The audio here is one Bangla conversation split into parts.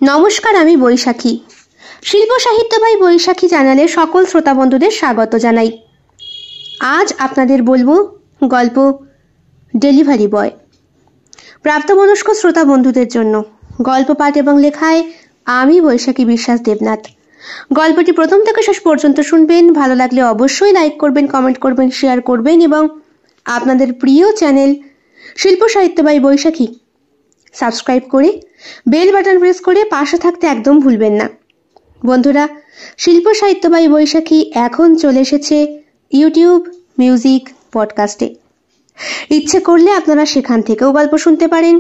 নমস্কার, আমি বৈশাখী। শিল্প সাহিত্য বাই বৈশাখী চ্যানেলে সকল শ্রোতা বন্ধুদের স্বাগত জানাই। আজ আপনাদের বলবো গল্প ডেলিভারি বয়। প্রাপ্তবয়স্ক শ্রোতা বন্ধুদের জন্য গল্প পাঠ এবং লেখায় আমি বৈশাখী বিশ্বাস দেবনাথ। গল্পটি প্রথম থেকে শেষ পর্যন্ত শুনবেন। ভালো লাগলে অবশ্যই লাইক করবেন, কমেন্ট করবেন, শেয়ার করবেন এবং আপনাদের প্রিয় চ্যানেল শিল্প সাহিত্য বাই বৈশাখী সাবস্ক্রাইব করে বেল বাটন প্রেস করে পাশে থাকতে একদম ভুলবেন না। বন্ধুরা, শিল্প সাহিত্য বাই বৈশাখী এখন চলে এসেছে ইউটিউব মিউজিক পডকাস্টে। ইচ্ছে করলে আপনারা সেখান থেকেও গল্প শুনতে পারেন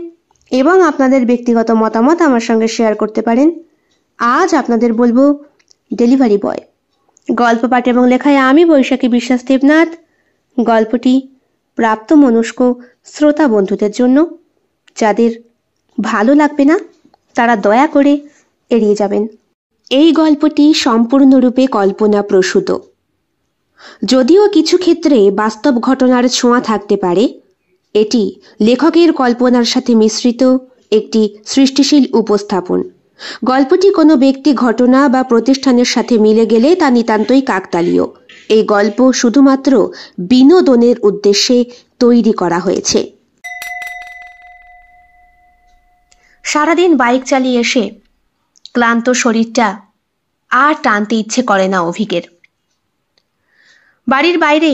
এবং আপনাদের ব্যক্তিগত মতামত আমার সঙ্গে শেয়ার করতে পারেন। আজ আপনাদের বলবো ডেলিভারি বয়। গল্প পাঠ এবং লেখায় আমি বৈশাখী বিশ্বাস দেবনাথ। গল্পটি প্রাপ্তমনস্ক শ্রোতা বন্ধুদের জন্য। যাদের ভালো লাগবে না তারা দয়া করে এড়িয়ে যাবেন। এই গল্পটি সম্পূর্ণরূপে কল্পনাপ্রসূত, যদিও কিছু ক্ষেত্রে বাস্তব ঘটনার ছোঁয়া থাকতে পারে। এটি লেখকের কল্পনার সাথে মিশ্রিত একটি সৃষ্টিশীল উপস্থাপন। গল্পটি কোনো ব্যক্তি, ঘটনা বা প্রতিষ্ঠানের সাথে মিলে গেলে তা নিতান্তই কাকতালীয়। এই গল্প শুধুমাত্র বিনোদনের উদ্দেশ্যে তৈরি করা হয়েছে। সারাদিন বাইক চালিয়ে এসে ক্লান্ত শরীরটা আর টানতে ইচ্ছে করে না অভিকের। বাড়ির বাইরে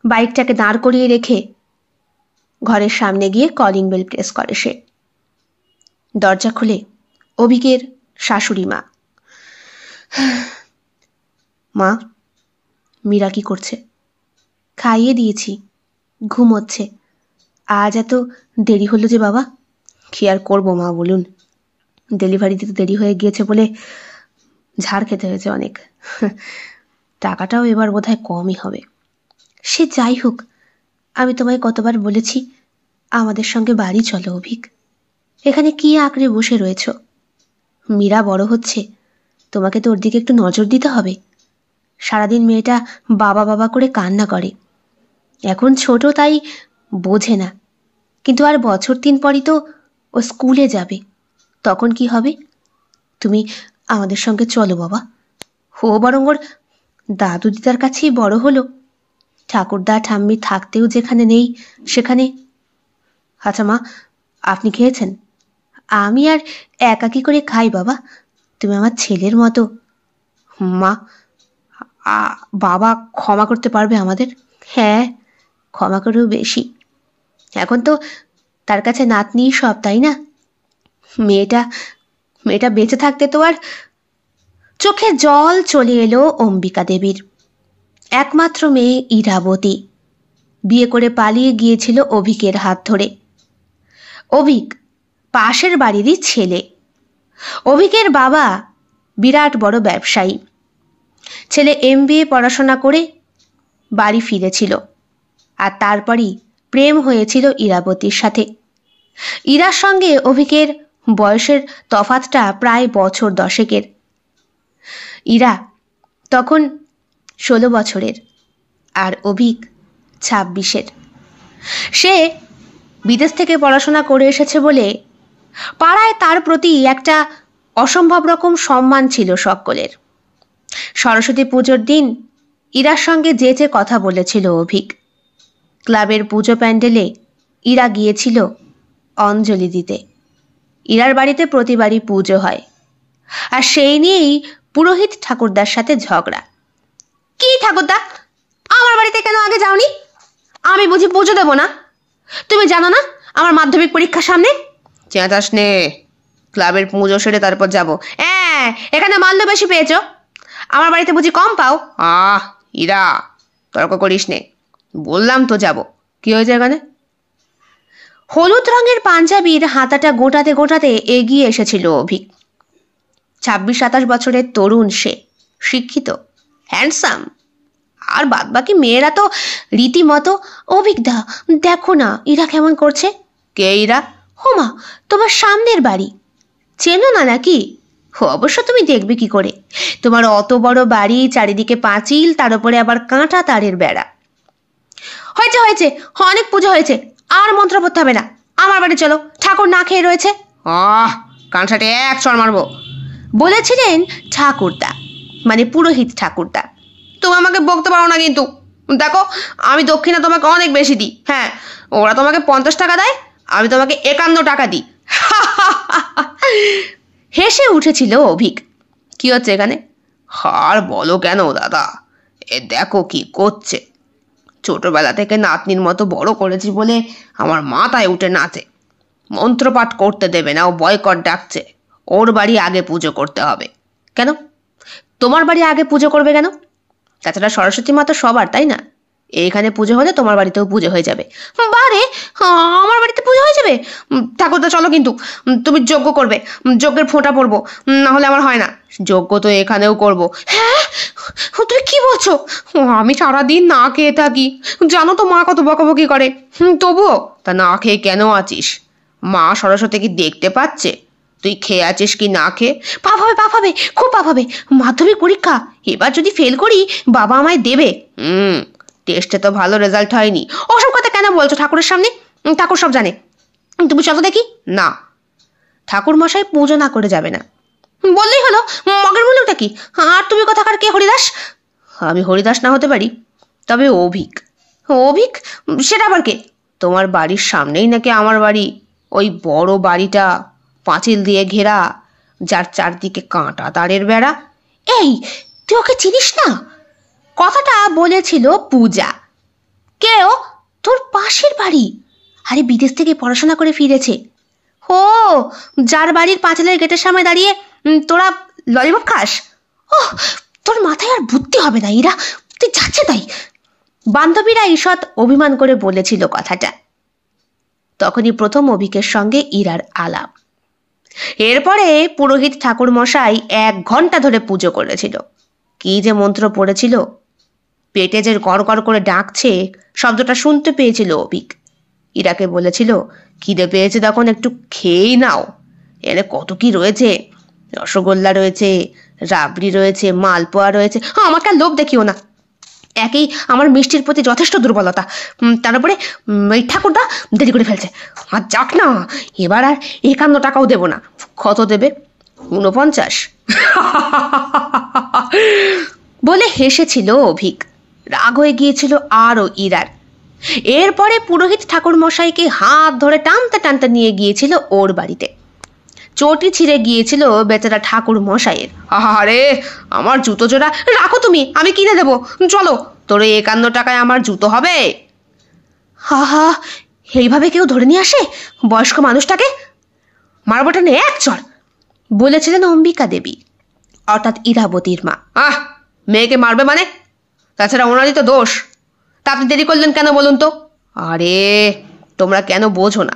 বাইকটাকে দাঁড় করিয়ে রেখে ঘরের সামনে গিয়ে কলিং বেল প্রেস করে সে। দরজা খুলে অভিকের শাশুড়ি মা। মা, মীরা কি করছে? খাইয়ে দিয়েছি, ঘুমোচ্ছে। আজ এত দেরি হলো যে বাবা? কি আর করবো মা বলুন, ডেলিভারি দিতে দেরি হয়ে গিয়েছে বলে ঝাড় খেতে হয়েছে অনেক। টাকাটাও এবার বোধহয় কমই হবে। সে যাই হোক, আমি তোমায় কতবার বলেছি আমাদের সঙ্গে বাড়ি চলো অভিক। এখানে কি আঁকড়ে বসে রয়েছ? মীরা বড় হচ্ছে, তোমাকে তো ওর দিকে একটু নজর দিতে হবে। সারাদিন মেয়েটা বাবা বাবা করে কান্না করে। এখন ছোট তাই বোঝে না, কিন্তু আর বছর 3 পরই তো ও স্কুলে যাবে। তখন কি হবে? তুমি আমাদের সঙ্গে চলো বাবা। ও বরং ওর দাদু দিদার কাছেই বড় হলো। ঠাকুরদা ঠাম্মি থাকতেও যেখানে নেই সেখানে। আচ্ছা মা, আপনি খেয়েছেন? আমি আর একাকি করে খাই বাবা, তুমি আমার ছেলের মতো। মা, বাবা ক্ষমা করতে পারবে আমাদের? হ্যাঁ, ক্ষমা করেও বেশি। এখন তো তার কাছে নাতনি সব, তাই না? মেয়েটা বেঁচে থাকতে তো আর। চোখে জল চলে এলো অম্বিকা দেবীর। একমাত্র মেয়ে ইরাবতী বিয়ে করে পালিয়ে গিয়েছিল অভিকের হাত ধরে। অভিক পাশের বাড়িরই ছেলে। অভিকের বাবা বিরাট বড় ব্যবসায়ী। ছেলে MBA পড়াশোনা করে বাড়ি ফিরেছিল, আর তারপরই প্রেম হয়েছিল ইরাবতীর সাথে। ইরার সঙ্গে অভিকের বয়সের তফাৎটা প্রায় বছর 10-এর। ইরা তখন 16 বছরের আর অভিক 26-এর। সে বিদেশ থেকে পড়াশোনা করে এসেছে বলে পাড়ায় তার প্রতি একটা অসম্ভব রকম সম্মান ছিল সকলের। সরস্বতী পুজোর দিন ইরার সঙ্গে যেচে কথা বলেছিল অভিক। ক্লাবের পুজো প্যান্ডেলে ইরা গিয়েছিল অঞ্জলি দিতে। ইরার বাড়িতে প্রতিবারই পুজো হয়, আর সেই নিয়েই পুরোহিত ঠাকুরদার সাথে ঝগড়া। কি ঠাকুরদা, আমার বাড়িতে কেন আগে যাওনি? আমি বুঝি পুজো দেব না? তুমি জানো না আমার মাধ্যমিক পরীক্ষার সামনে? চেঁচাস নে, ক্লাবের পুজো সেরে তারপর যাব। হ্যাঁ, এখানে মাল্য বেশি পেয়েছ, আমার বাড়িতে বুঝি কম পাও? ইরা, তর্ক করিস নে, বললাম তো যাব। কি হয়েছে এখানে? হলুদ রঙের পাঞ্জাবির হাতাটা গোটাতে গোটাতে এগিয়ে এসেছিল অভিক। 26-27 বছরের তরুণ সে, শিক্ষিত, হ্যান্ডসাম। আর বাদবাকি মেয়েরা তো রীতিমতো। অভিকদা, দেখো না ইরা কেমন করছে। কে ইরা? হোমা, তোমার সামনের বাড়ি। চেনো না নাকি? অবশ্য তুমি দেখবে কি করে? তোমার অত বড় বাড়ি, চারিদিকে পাঁচিল, তার উপরে আবার কাঁটা তারের বেড়া। হয়েছে হয়েছে, অনেক পুজো হয়েছে, আর মন্ত্র পড়তে হবে না। আমার বাড়ি চলো, ঠাকুর না খেয়ে রয়েছে। কানসাটে এক চড় মারবো বলেছিলেন ঠাকুরদা, মানে পুরোহিত ঠাকুরদা। তুমি আমাকে বকতে পারো না কিন্তু। দেখো, আমি দক্ষিণা তোমাকে অনেক বেশি দিই। হ্যাঁ, ওরা তোমাকে 50 টাকা দেয়, আমি তোমাকে 51 টাকা দিই। হেসে উঠেছিল অভিক। কি হচ্ছে এখানে? আর বলো কেন দাদা, এ দেখো কি করছে। ছোটবেলা থেকে নাতনির মতো বড় করেছি বলে আমার মাথায় উঠে নাচে। মন্ত্রপাঠ করতে দেবে না, ও বয়কট ডাকছে। ওর বাড়ি আগে পুজো করতে হবে। কেন তোমার বাড়ি আগে পুজো করবে কেন? তাছাড়া সরস্বতী মা তো সবার, তাই না? এইখানে পুজো হলে তোমার বাড়িতেও পুজো হয়ে যাবে। বারে, আমার বাড়িতে পুজো হয়ে যাবে? ঠাকুরদা চলো কিন্তু, তুমি যজ্ঞ করবে, যজ্ঞের ফোঁটা পড়বো, না হলে আমার হয় না। যজ্ঞ তো এখানেও করবো। হ্যাঁ, তুমি কি বলছো? আমি সারাদিন না খেয়ে থাকি, জানো তো মা কত বকাবকি করে। তবুও তা না খেয়ে কেন আছিস? মা সরস্বতী কি দেখতে পাচ্ছে তুই খেয়ে আছিস কি না খেয়ে? পাপ হবে, পাপ হবে, খুব পাপ হবে। মাধ্যমিক পরীক্ষা, এবার যদি ফেল করি বাবা আমায় দেবে। টেস্টে তো ভালো রেজাল্ট হয়নি। ওসব কথা কেন বলছো ঠাকুরের সামনে? ঠাকুর সব জানে। তুমি চলো দেখি। না, ঠাকুর মশাই পুজো না করে যাবে না। বললেই হলো, মগের মূল্যটা কি? আর তুমি কথাকার কে হরিদাস? আমি হরিদাস না হতে পারি, তবে অভিক। অভিক? সেটা আবার কে? তোমার বাড়ির সামনেই নাকি আমার বাড়ি, ওই বড় বাড়িটা, পাঁচিল দিয়ে ঘেরা, যার চারদিকে কাঁটা তারের বেড়া। এই, তুই ওকে চিনিস না? কথাটা বলেছিল পূজা। কেউ? তোর পাশের বাড়ি। আরে বিদেশ থেকে পড়াশোনা করে ফিরেছে। ও, যার বাড়ির পাঁচিলের গেটের সামনে দাঁড়িয়ে তোরা ললিপপ খাস? ও, তোর মাথায় আর বুদ্ধি হবে না ইরা, তুই যাচ্ছে তাই। বান্ধবীরা ঈষৎ অভিমান করে বলেছিল কথাটা। তখনই প্রথম অভিকের সঙ্গে ইরার আলাপ। এরপরে পুরোহিত ঠাকুর মশাই 1 ঘন্টা ধরে পুজো করেছিল। কি যে মন্ত্র পড়েছিল, পেটে যে গড় গড় করে ডাকছে শব্দটা শুনতে পেয়েছিল অভিক। ইরাকে বলেছিল, খিদে পেয়েছে তখন একটু খেয়েই নাও, এনে কত কি রয়েছে, রসগোল্লা রয়েছে, রাবড়ি রয়েছে, মালপোয়া রয়েছে। আমাকে আর লোভ দেখিও না, একেই আমার মিষ্টির প্রতি যথেষ্ট দুর্বলতা, তারপরে এই ঠাকুরদা দেরি করে ফেলছে। আর যাক না, এবার আর 51 টাকাও দেব না। কত দেবে? 49। বলে হেসেছিল অভিক। রাগ হয়ে গিয়েছিল আরও ইরার। এরপরে পুরোহিত ঠাকুর মশাইকে হাত ধরে টানতে টানতে নিয়ে গিয়েছিল ওর বাড়িতে। চটি ছিঁড়ে গিয়েছিল বেচারা ঠাকুর মশাইয়ের। আরে আমার জুতো জোড়া রাখো তুমি, আমি কিনে দেবো, চলো। তোর 51 টাকায় আমার জুতো হবে? হা হা, এইভাবে কেউ ধরে নিয়ে আসে বয়স্ক মানুষটাকে? মারবটা নে এক চড়, বলেছিলেন অম্বিকা দেবী, অর্থাৎ ইরাবতীর মা। মেয়েকে মারবে মানে? তাছাড়া ওনারই তো দোষ। তা আপনি দেরি করলেন কেন বলুন তো? আরে তোমরা কেন বোঝো না,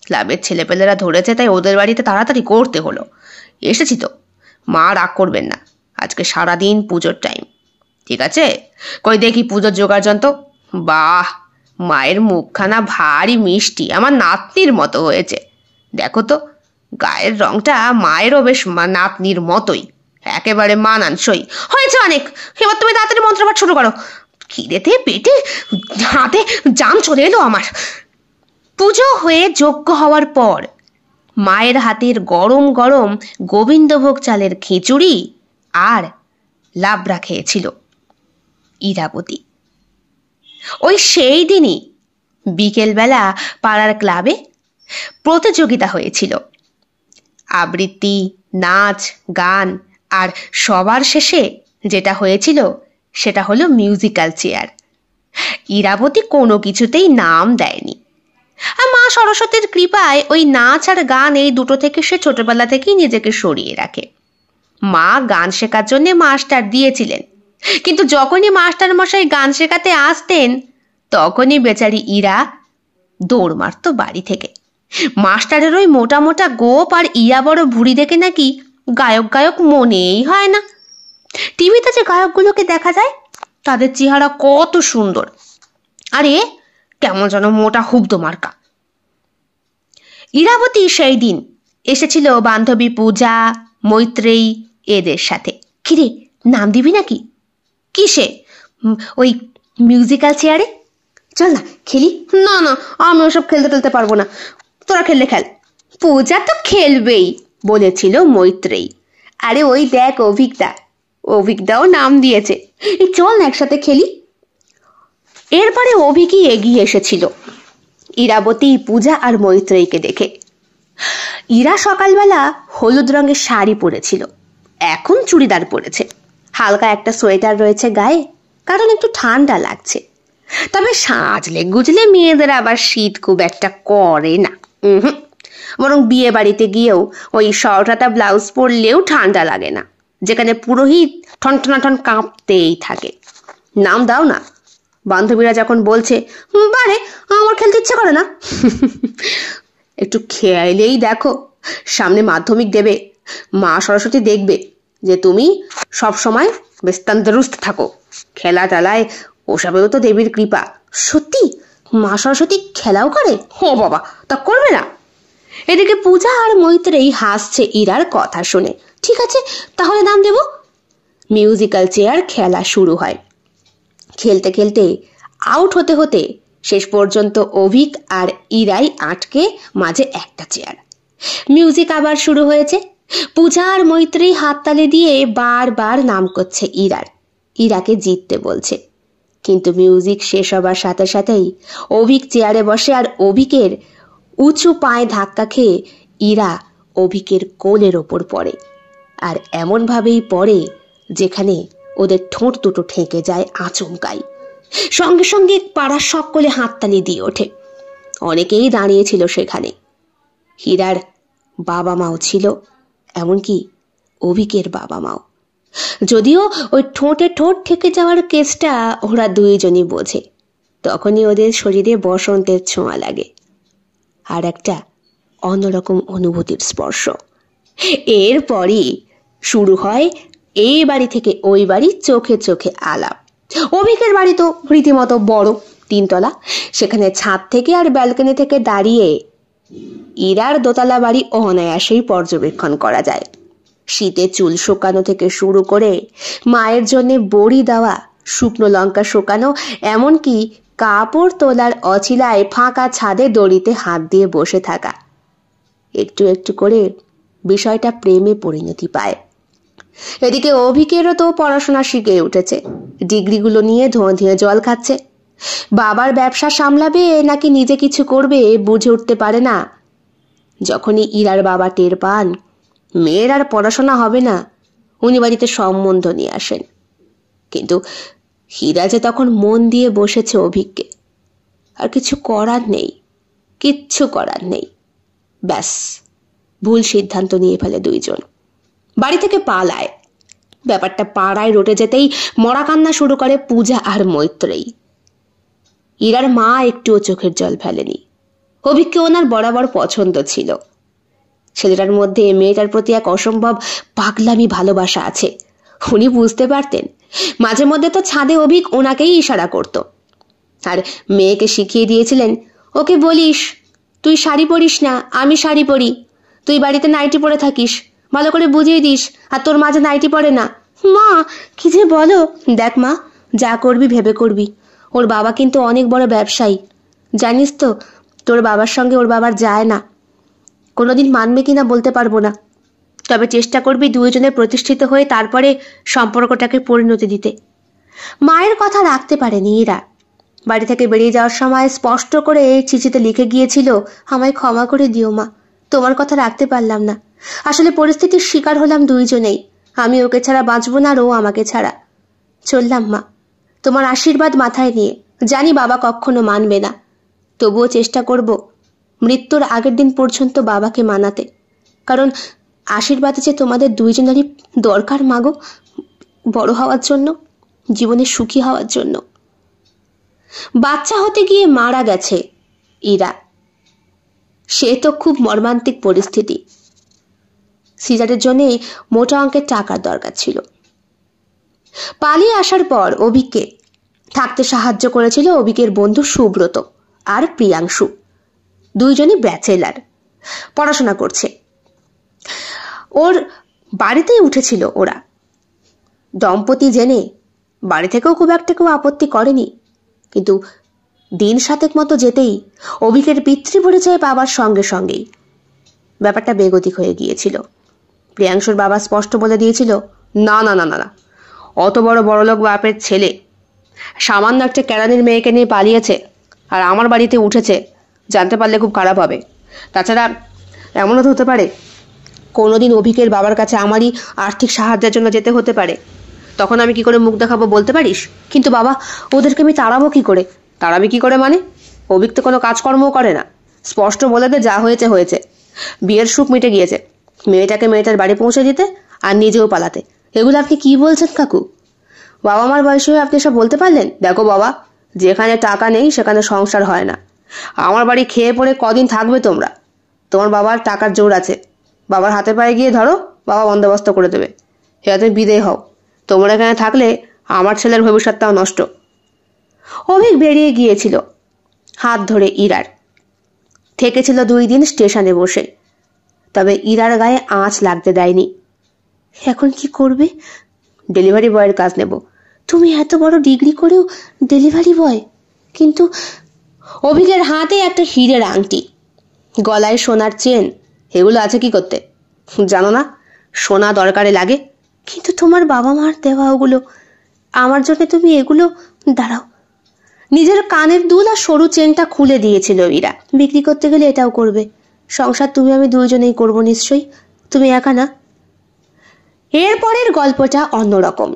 ক্লাবের ছেলেপেলেরা ধরেছে তাই ওদের বাড়িতে তাড়াতাড়ি করতে হলো। এসেছি তো, মা রাগ করবেন না, আজকে সারাদিন পুজোর টাইম। ঠিক আছে, কই দেখি পুজোর জোগাড় যন্ত্র। বাহ, মায়ের মুখখানা ভারী মিষ্টি, আমার নাতনির মতো হয়েছে। দেখো তো, গায়ের রংটা মায়েরও বেশ নাতনির মতোই, একেবারে মানানসই হয়েছে অনেক। এবার তুমি তাড়াতাড়ি মন্ত্রপাঠ শুরু করো, খিদেতে পেটে হাতে জাম চলে এলো আমার। পুজো হয়ে যজ্ঞ হওয়ার পর মায়ের হাতের গরম গরম গোবিন্দভোগ চালের খিচুড়ি আর লাবড়া খেয়েছিল ইরাবতী। ওই সেই দিনই বিকেলবেলা পাড়ার ক্লাবে প্রতিযোগিতা হয়েছিল। আবৃত্তি, নাচ, গান, আর সবার শেষে যেটা হয়েছিল সেটা হলো মিউজিক্যাল চেয়ার। ইরাবতী কোনো কিছুতেই নাম দেয়নি। মা সরস্বতীর কৃপায় ওই নাচ আর গান, এই দুটো থেকে সে ছোটবেলা থেকেই নিজেকে সরিয়ে রাখে। মা গান শেখার জন্য মাস্টার দিয়েছিলেন, কিন্তু যখনই মাস্টার মশাই গান শেখাতে আসতেন তখনই বেচারি ইরা দৌড় মারত বাড়ি থেকে। মাস্টারের ওই মোটা মোটা গোপ আর ইয়া বড় ভুঁড়ি দেখে নাকি গায়ক মনেই হয় না। টিভিতে যে গায়কগুলোকে দেখা যায় তাদের চেহারা কত সুন্দর, আরে কেমন যেন মোটা হুব্দ মার্কা। ইরাবতী সেই দিন এসেছিল বান্ধবী পূজা, মৈত্রেয়ী এদের সাথে। কিরে, নাম দিবি নাকি? কিসে? ওই মিউজিক্যাল চেয়ারে। চল না খেলি। না না, আমি ওসব খেলতে পারবো না, তোরা খেললে খেল। পূজা তো খেলবেই, বলেছিল মৈত্রেয়ী। আরে ওই দেখ অভিকদা, অভিকদাও নাম দিয়েছে, এই চল না একসাথে খেলি। এরপরে অভিকই এগিয়ে এসেছিল ইরাবতী, পূজা আর মৈত্রেয়ীকে দেখে। ইরা সকালবেলা হলুদ রঙের শাড়ি পরেছিল, এখন চুড়িদার পরেছে। হালকা একটা সোয়েটার রয়েছে গায়ে, কারণ একটু ঠান্ডা লাগছে। তবে সাজলে গুজলে মেয়েদের আবার শীত খুব একটা করে না। বরং বিয়ে বাড়িতে গিয়েও ওই শর্টহাতা ব্লাউজ পরলেও ঠান্ডা লাগে না, যেখানে পুরোহিত ঠনঠনাঠন কাঁপতেই থাকে। নাম দাও না, বান্ধবীরা যখন বলছে বারে আমার খেলতে ইচ্ছে করে না। একটু খেয়ালেই দেখো, সামনে মাধ্যমিক দেবে, মা সরস্বতী দেখবে যে তুমি সব সময় বেশ তন্দুরুস্ত থাকো। খেলা টেলায় ওসবেও তো দেবীর কৃপা। সত্যি মা সরস্বতী খেলাও করে? ও বাবা, তা করবে না? এদিকে পূজা আর মৈত্রেয়ী হাসছে ইরার কথা শুনে। ঠিক আছে, তাহলে নাম দেব। মিউজিক্যাল চেয়ার খেলা শুরু হয়। খেলতে খেলতে আউট হতে হতে শেষ পর্যন্ত অভিক আর ইরাই আটকে মাঝে একটা চেয়ার। মিউজিক আবার শুরু হয়েছে। পূজা আর মৈত্রেয়ী হাততালি দিয়ে বারবার নাম করছে ইরার, ইরাকে জিততে বলছে। কিন্তু মিউজিক শেষ হবার সাথে সাথেই অভিক চেয়ারে বসে, আর অভিকের উঁচু পায়ে ধাক্কা খেয়ে ইরা অভিকের কোলের ওপর পড়ে। আর এমন ভাবেই পড়ে যেখানে ওদের ঠোঁট দুটো ঠেকে যায় আচমকাই। সঙ্গে সঙ্গে পাড়ার সকলে হাততালি দিয়ে ওঠে। অনেকেই দাঁড়িয়েছিল সেখানে। হীরার বাবা মাও ছিল, এমনকি অভিকের বাবা মাও। যদিও ওই ঠোঁটে ঠোঁট ঠেকে যাওয়ার কেসটা ওরা দুইজনই বোঝে। তখনই ওদের শরীরে বসন্তের ছোঁয়া লাগে, আর একটা অন্যরকম অনুভূতির স্পর্শ। এরপরই শুরু হয় এই বাড়ি থেকে ওই বাড়ি চোখে চোখে আলাপ। অভিকের বাড়ি তো রীতিমতো বড়, 3 তলা। সেখানে ছাদ থেকে আর ব্যালকনি থেকে দাঁড়িয়ে ইরার দোতলা বাড়ি অনায়াসেই পর্যবেক্ষণ করা যায়। শীতে চুল শুকানো থেকে শুরু করে মায়ের জন্য বড়ি দেওয়া, শুকনো লঙ্কা শুকানো, এমনকি কাপড় তোলার অছিলায় ফাঁকা ছাদে দড়িতে হাত দিয়ে বসে থাকা। একটু একটু করে বিষয়টা প্রেমে পরিণতি পায়। এদিকে অভিকেরও তো পড়াশোনা শিখে উঠেছে, ডিগ্রিগুলো নিয়ে ধোঁয়া ধুয়ে জল খাচ্ছে। বাবার ব্যবসা সামলাবে নাকি নিজে কিছু করবে বুঝে উঠতে পারে না। যখনই ইরার বাবা টের পান মেয়ের আর পড়াশোনা হবে না, উনি বাড়িতে সম্বন্ধ নিয়ে আসেন। কিন্তু হীরা যে তখন মন দিয়ে বসেছে অভিককে, আর কিছু করার নেই, কিচ্ছু করার নেই। ব্যাস, ভুল সিদ্ধান্ত নিয়ে ফেলে দুইজন, বাড়ি থেকে পালায়। ব্যাপারটা পাড়ায় রটে যেতেই মরা কান্না শুরু করে পূজা আর মৈত্রেয়ী। ইরার মা একটুও চোখের জল ফেলেনি। অভিককে ওনার বরাবর পছন্দ ছিল। ছেলেটার মধ্যে মেয়েটার প্রতি এক অসম্ভব পাগলামি ভালোবাসা আছে। উনি বুঝতে পারতেন। মাঝে মধ্যে তো ছাদে অভিক ওনাকেই ইশারা করত, আর মেয়েকে শিখিয়ে দিয়েছিলেন, ওকে বলিস তুই শাড়ি পরিস না, আমি শাড়ি পরি, তুই বাড়িতে নাইটি পরে থাকিস, ভালো করে বুঝিয়ে দিস, আর তোর মাঝে নাইটি পরে না। মা কি যে বলো! দেখ মা, যা করবি ভেবে করবি। ওর বাবা কিন্তু অনেক বড় ব্যবসায়ী, জানিস তো। তোর বাবার সঙ্গে ওর বাবার যায় না। কোনোদিন মানবে কিনা বলতে পারবো না, তবে চেষ্টা করবি দুইজনে প্রতিষ্ঠিত হয়ে তারপরে সম্পর্কটাকে পরিণতি দিতে। মায়ের কথা রাখতে পারেনি ইরা। বাড়ি থেকে বেরিয়ে যাওয়ার সময় স্পষ্ট করে চিঠিতে লিখে গিয়েছিল, আমায় ক্ষমা করে দিও মা, তোমার কথা রাখতে পারলাম না। আসলে পরিস্থিতির শিকার হলাম দুইজনেই। আমি ওকে ছাড়া বাঁচবো না, আর ও আমাকে ছাড়া। চললাম মা, তোমার আশীর্বাদ মাথায় নিয়ে। জানি বাবা কখনো মানবে না, তবুও চেষ্টা করব মৃত্যুর আগের দিন পর্যন্ত বাবাকে মানাতে। কারণ আশীর্বাদ যে তোমাদের দুইজনেরই দরকার মাগো, বড় হওয়ার জন্য, জীবনে সুখী হওয়ার জন্য। বাচ্চা হতে গিয়ে মারা গেছে ইরা। সে তো খুব মর্মান্তিক পরিস্থিতি। সিজারের জন্য মোটা অঙ্কের টাকার দরকার ছিল। পালিয়ে আসার পর অভিককে থাকতে সাহায্য করেছিল অভিকের বন্ধু সুব্রত আর প্রিয়াংশু। দুইজনই ব্যাচেলার, পড়াশোনা করছে। ওর বাড়িতেই উঠেছিল ওরা। দম্পতি জেনে বাড়ি থেকেও খুব একটা কেউ আপত্তি করেনি। কিন্তু দিন 7 মতো যেতেই অভিকের পিতৃ পরিচয় পাবার সঙ্গে সঙ্গেই ব্যাপারটা বেগতিক হয়ে গিয়েছিল। প্রিয়াংশুর বাবা স্পষ্ট বলে দিয়েছিল, না না না না না, অত বড়লোক বাপের ছেলে সামান্য একটা কেরানির মেয়েকে নিয়ে পালিয়েছে আর আমার বাড়িতে উঠেছে, জানতে পারলে খুব খারাপ হবে। তাছাড়া এমনও তো হতে পারে কোনোদিন অভিকের বাবার কাছে আমারই আর্থিক সাহায্যের জন্য যেতে হতে পারে, তখন আমি কি করে মুখ দেখাবো বলতে পারিস? কিন্তু বাবা, ওদেরকে আমি তাড়াবো কি করে? তাড়াবি কি করে মানে? অভিক তো কোনো কাজকর্মও করে না, স্পষ্ট বলে দে যা হয়েছে হয়েছে, বিয়ের সুখ মিটে গিয়েছে, মেয়েটার বাড়ি পৌঁছে দিতে আর নিজেও পালাতে। এগুলো আপনি কি বলছেন কাকু? বাবা মার বয়সে হয়ে আপনি সব বলতে পারলেন? দেখো বাবা, যেখানে টাকা নেই সেখানে সংসার হয় না। আমার বাড়ি খেয়ে পড়ে কদিন থাকবে তোমরা? তোমার বাবার টাকার জোর আছে, বাবার হাতে পায়ে গিয়ে ধরো, বাবা বন্দোবস্ত করে দেবে। হেয়াতে বিদেয় হও, তোমরা এখানে থাকলে আমার ছেলের ভবিষ্যৎটাও নষ্ট। অভিক বেরিয়ে গিয়েছিল হাত ধরে ইরার, থেকেছিল 2 দিন স্টেশনে বসে, তবে ইরার গায়ে আঁচ লাগতে দেয়নি। এখন কি করবে? ডেলিভারি বয়ের কাজ নেব। তুমি এত বড় ডিগ্রি করেও ডেলিভারি বয়? কিন্তু অভিকের হাতে একটা হীরের আংটি, গলায় সোনার চেন, এগুলো আছে কি করতে? জানো না সোনা দরকারে লাগে? কিন্তু তোমার বাবা মার দেওয়া ওগুলো, আমার জন্য তুমি এগুলো... দাঁড়াও, নিজের কানের দুল আর সরু চেনটা খুলে দিয়েছিল ইরা। বিক্রি করতে গেলে এটাও করবে? সংসার তুমি আমি দুইজনেই করবো নিশ্চয়ই, তুমি একা না। এরপরের গল্পটা অন্যরকম।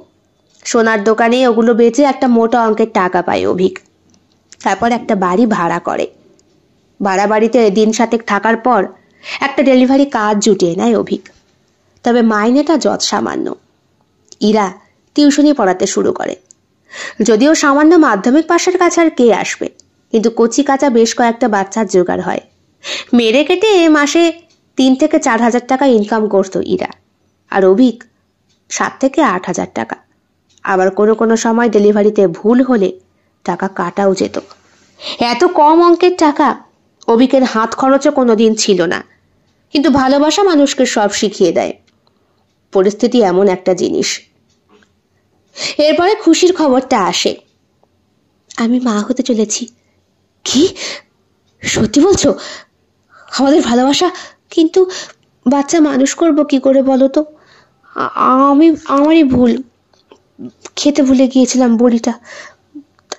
সোনার দোকানে ওগুলো বেচে একটা মোটা অঙ্কের টাকা পায় অভিক। তারপর একটা বাড়ি ভাড়া করে। ভাড়া বাড়িতে দিন 7 থাকার পর একটা ডেলিভারি কাজ জুটিয়ে নেয় অভিক, তবে মাইনেটা যৎ সামান্য। ইরা টিউশনি পড়াতে শুরু করে। যদিও সামান্য মাধ্যমিক পাশের কাছে আর কে আসবে, কিন্তু কচি কাঁচা বেশ কয়েকটা বাচ্চার জোগাড় হয়। মেরে কেটে মাসে 3 থেকে 4 হাজার টাকা ইনকাম করতো ইরা, আর অভিক 7 থেকে 8 হাজার টাকা। আবার কোনো সময় ডেলিভারিতে ভুল হলে টাকা কাটাও যেত। এত কম অঙ্কের টাকা অভিকের হাত খরচও কোনোদিন ছিল না, কিন্তু ভালোবাসা মানুষকে সব শিখিয়ে দেয়। পরিস্থিতি এমন একটা জিনিস। এরপরে খুশির খবরটা আসে, আমি মা হতে চলেছি। কি সত্যি বলছো? আমাদের ভালোবাসা, কিন্তু বাচ্চা মানুষ করব কি করে বলো তো? আমারই ভুল, খেতে ভুলে গিয়েছিলাম বড়িটা।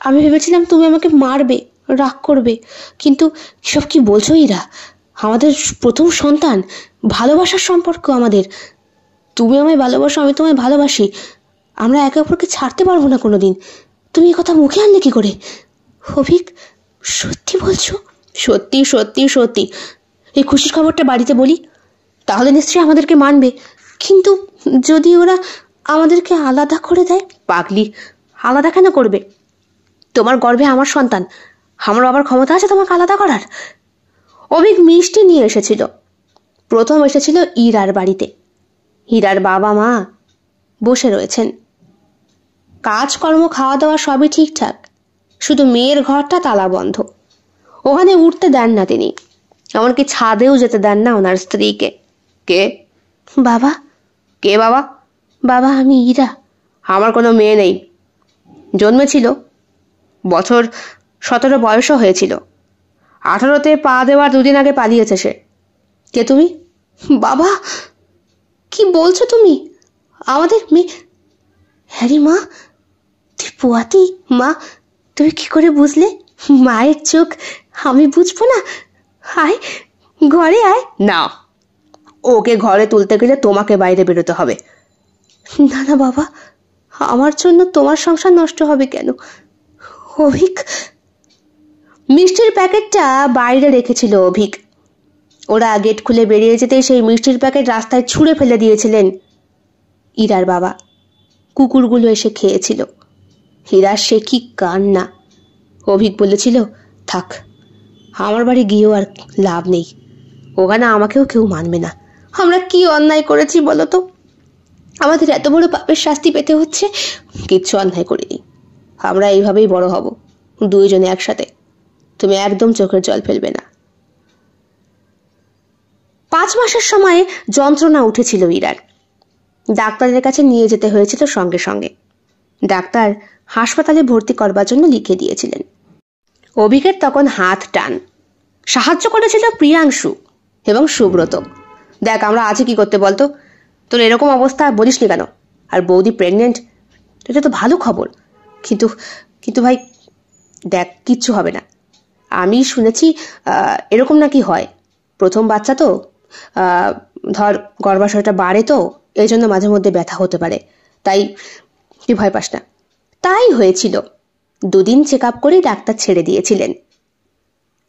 আমি ভেবেছিলাম তুমি আমাকে মারবে, রাগ করবে, কিন্তু সব কি বলছো ইরা? আমাদের প্রথম সন্তান, ভালোবাসার সম্পর্ক আমাদের। তুমি আমায় ভালোবাসো, আমি তোমায় ভালোবাসি, আমরা একে অপরকে ছাড়তে পারবো না কোনোদিন। তুমি এই কথা মুখে আনলে কি করে? অভিক, সত্যি বলছো? সত্যি সত্যি সত্যি। এই খুশির খবরটা বাড়িতে বলি, তাহলে নিশ্চয়ই আমাদেরকে মানবে। কিন্তু যদি ওরা আমাদেরকে আলাদা করে দেয়? পাগলি, আলাদা কেন করবে? তোমার গর্ভে আমার সন্তান, আমার বাবার ক্ষমতা আছে তোমাকে আলাদা করার? অভিক মিষ্টি নিয়ে এসেছিল। প্রথম এসেছিল ইরার বাড়িতে। ইরার বাবা মা বসে রয়েছেন, কাজকর্ম খাওয়া দাওয়া সবই ঠিকঠাক, শুধু মেয়ের ঘরটা তালা বন্ধ। ওখানে উঠতে দেন না তিনি, এমনকি ছাদেও যেতে দেন না ওনার স্ত্রীকে। কে? বাবা। কে বাবা? বাবা, আমি ইরা। আমার কোনো মেয়ে নেই, জন্মেছিল, বছর 17 বয়সও হয়েছিল, 18তে পা দেওয়ার 2 দিন আগে পালিয়েছে সে। কে তুমি? বাবা, কি বলছো তুমি? আমাদের মেয়ে? হ্যারি মা, তুই পোয়াতি? মা, তুমি কি করে বুঝলে? মায়ের চোখ আমি বুঝবো না? আয় ঘরে আয়। না, ওকে ঘরে তুলতে গেলে তোমাকে বাইরে বেরোতে হবে। না না বাবা, আমার জন্য তোমার সংসার নষ্ট হবে কেন? অভিক মিষ্টির প্যাকেটটা বাইরে রেখেছিল অভিক। ওরা গেট খুলে বেরিয়ে যেতে সেই মিষ্টির প্যাকেট রাস্তায় ছুঁড়ে ফেলে দিয়েছিলেন ইরার বাবা। কুকুরগুলো এসে খেয়েছিল। হীরার সে কি কান্না! অভিক বলেছিল, থাক, আমার বাড়ি গিয়েও আর লাভ নেই, ওখানে আমাকেও কেউ মানবে না। আমরা কি অন্যায় করেছি বলো তো? আমাদের এত বড় পাপের শাস্তি পেতে হচ্ছে। কিচ্ছু অন্যায় করিনি, আমরা এইভাবেই বড় হব, 2 জনে একসাথে। তুমি একদম চোখের জল ফেলবে না। 5 মাসের সময়ে যন্ত্রণা উঠেছিল ইরার। ডাক্তারের কাছে নিয়ে যেতে হয়েছিল সঙ্গে সঙ্গে। ডাক্তার হাসপাতালে ভর্তি করবার জন্য লিখে দিয়েছিলেন। অভিকের তখন হাত টান। সাহায্য করেছিল প্রিয়াংশু। এবং সুব্রত। দেখ আমরা আছি কি করতে বলতো, তোর এরকম অবস্থা বলিসনি কেন? আর বৌদি প্রেগনেন্ট, এটা তো ভালো খবর। কিন্তু কিন্তু ভাই দেখ, কিচ্ছু হবে না। আমি শুনেছি এরকম নাকি হয়, প্রথম বাচ্চা তো, ধর গর্ভাশয়টা বাড়ে তো, এই জন্য মাঝে মধ্যে ব্যথা হতে পারে, তাই তুই ভয় পাস না। তাই হয়েছিল। 2 দিন চেক আপ করে ডাক্তার ছেড়ে দিয়েছিলেন।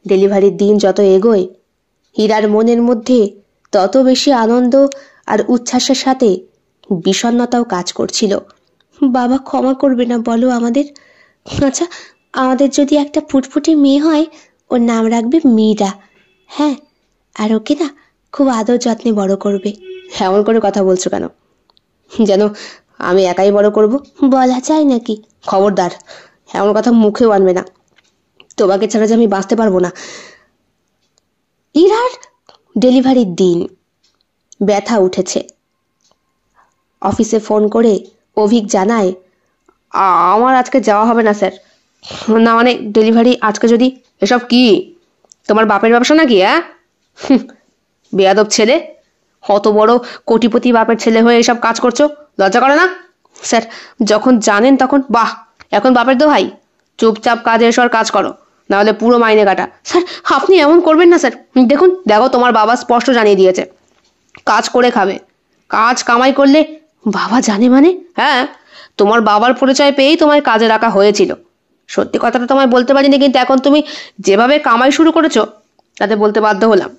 ডেলিভারির দিন যত এগোয় হীরার মনের মধ্যে তত বেশি আনন্দ আর উচ্ছ্বাসের সাথে বিষণ্ণতাও কাজ করছিল। বাবা ক্ষমা করবে না বলো আমাদের? আচ্ছা, আমাদের যদি একটা ফুটফুটে মেয়ে হয়, ওর নাম রাখবে মীরা। হ্যাঁ, আর ওকে না খুব আদর যত্নে বড় করবে। এমন করে কথা বলছো কেন? যেন আমি একাই বড় করব? বলা যায় নাকি? খবরদার, এমন কথা মুখেও আনবে না। তোমাকে ছাড়া যে আমি বাঁচতে পারবো না। ইরার ডেলিভারির দিন, ব্যথা উঠেছে। অফিসে ফোন করে অভিক জানায়, আমার আজকে যাওয়া হবে না স্যার। না মানে ডেলিভারি আজকে যদি। এসব কি তোমার বাপের ব্যবসা নাকি? বেয়াদব ছেলে, অত বড় কোটিপতি বাপের ছেলে হয়ে এসব কাজ করছো, লজ্জা করে না? স্যার যখন জানেন তখন বাহ, এখন বাপের দোহাই, চুপচাপ কাজে এসো আর কাজ করো, নাহলে পুরো মাইনে কাটা। স্যার আপনি এমন করবেন না স্যার। দেখো তোমার বাবা স্পষ্ট জানিয়ে দিয়েছে, কাজ করে খাবে। কাজ কামাই করলে বাবা জানে মানে? হ্যাঁ, তোমার বাবার পরিচয় পেয়েই তোমায় কাজে রাখা হয়েছিল। সত্যি কথাটা তোমায় বলতে পারিনি, কিন্তু এখন তুমি যেভাবে কামাই শুরু করেছো তাতে বলতে বাধ্য হলাম।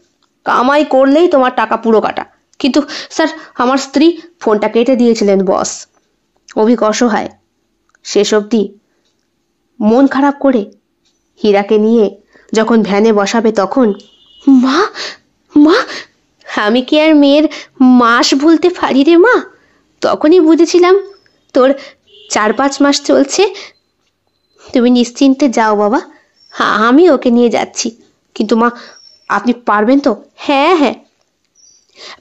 কামাই করলেই তোমার টাকা পুরো কাটা। কিন্তু স্যার আমার স্ত্রী। ফোনটা কেটে দিয়েছিলেন বস। অভিক অসহায়। শেষ অবধি মন খারাপ করে হীরাকে নিয়ে যখন ভ্যানে বসাবে তখন, মা মা, আমি কি আর মেয়ের মাস ভুলতে পারি রে মা? তখনই বুঝেছিলাম তোর 4-5 মাস চলছে। তুমি নিশ্চিন্তে যাও বাবা, আমি ওকে নিয়ে যাচ্ছি। কিন্তু মা আপনি পারবেন তো? হ্যাঁ হ্যাঁ।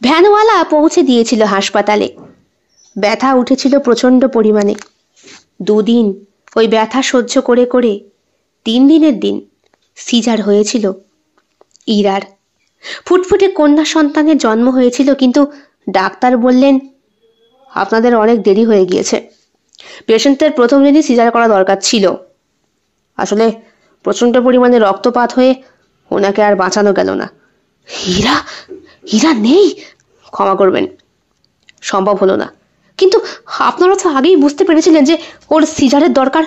ভ্যানওয়ালা পৌঁছে দিয়েছিল হাসপাতালে। ব্যথা উঠেছিল প্রচণ্ড পরিমাণে। 2 দিন ওই ব্যথা সহ্য করে করে 3 দিনের দিন সিজার হয়েছিল ইরার। ফুটফুটে কন্যা সন্তানের জন্ম হয়েছিল, কিন্তু ডাক্তার বললেন আপনাদের অনেক দেরি হয়ে গিয়েছে। পেশেন্টের প্রথম দিনই সিজার করা দরকার ছিল। আসলে প্রচণ্ড পরিমাণে রক্তপাত হয়ে ওনাকে আর বাঁচানো গেল না। হীরা হীরা নেই, ক্ষমা করবেন, সম্ভব হলো না। কিন্তু আপনারা তো আগেই বুঝতে পেরেছিলেন যে ওর সিজারের দরকার,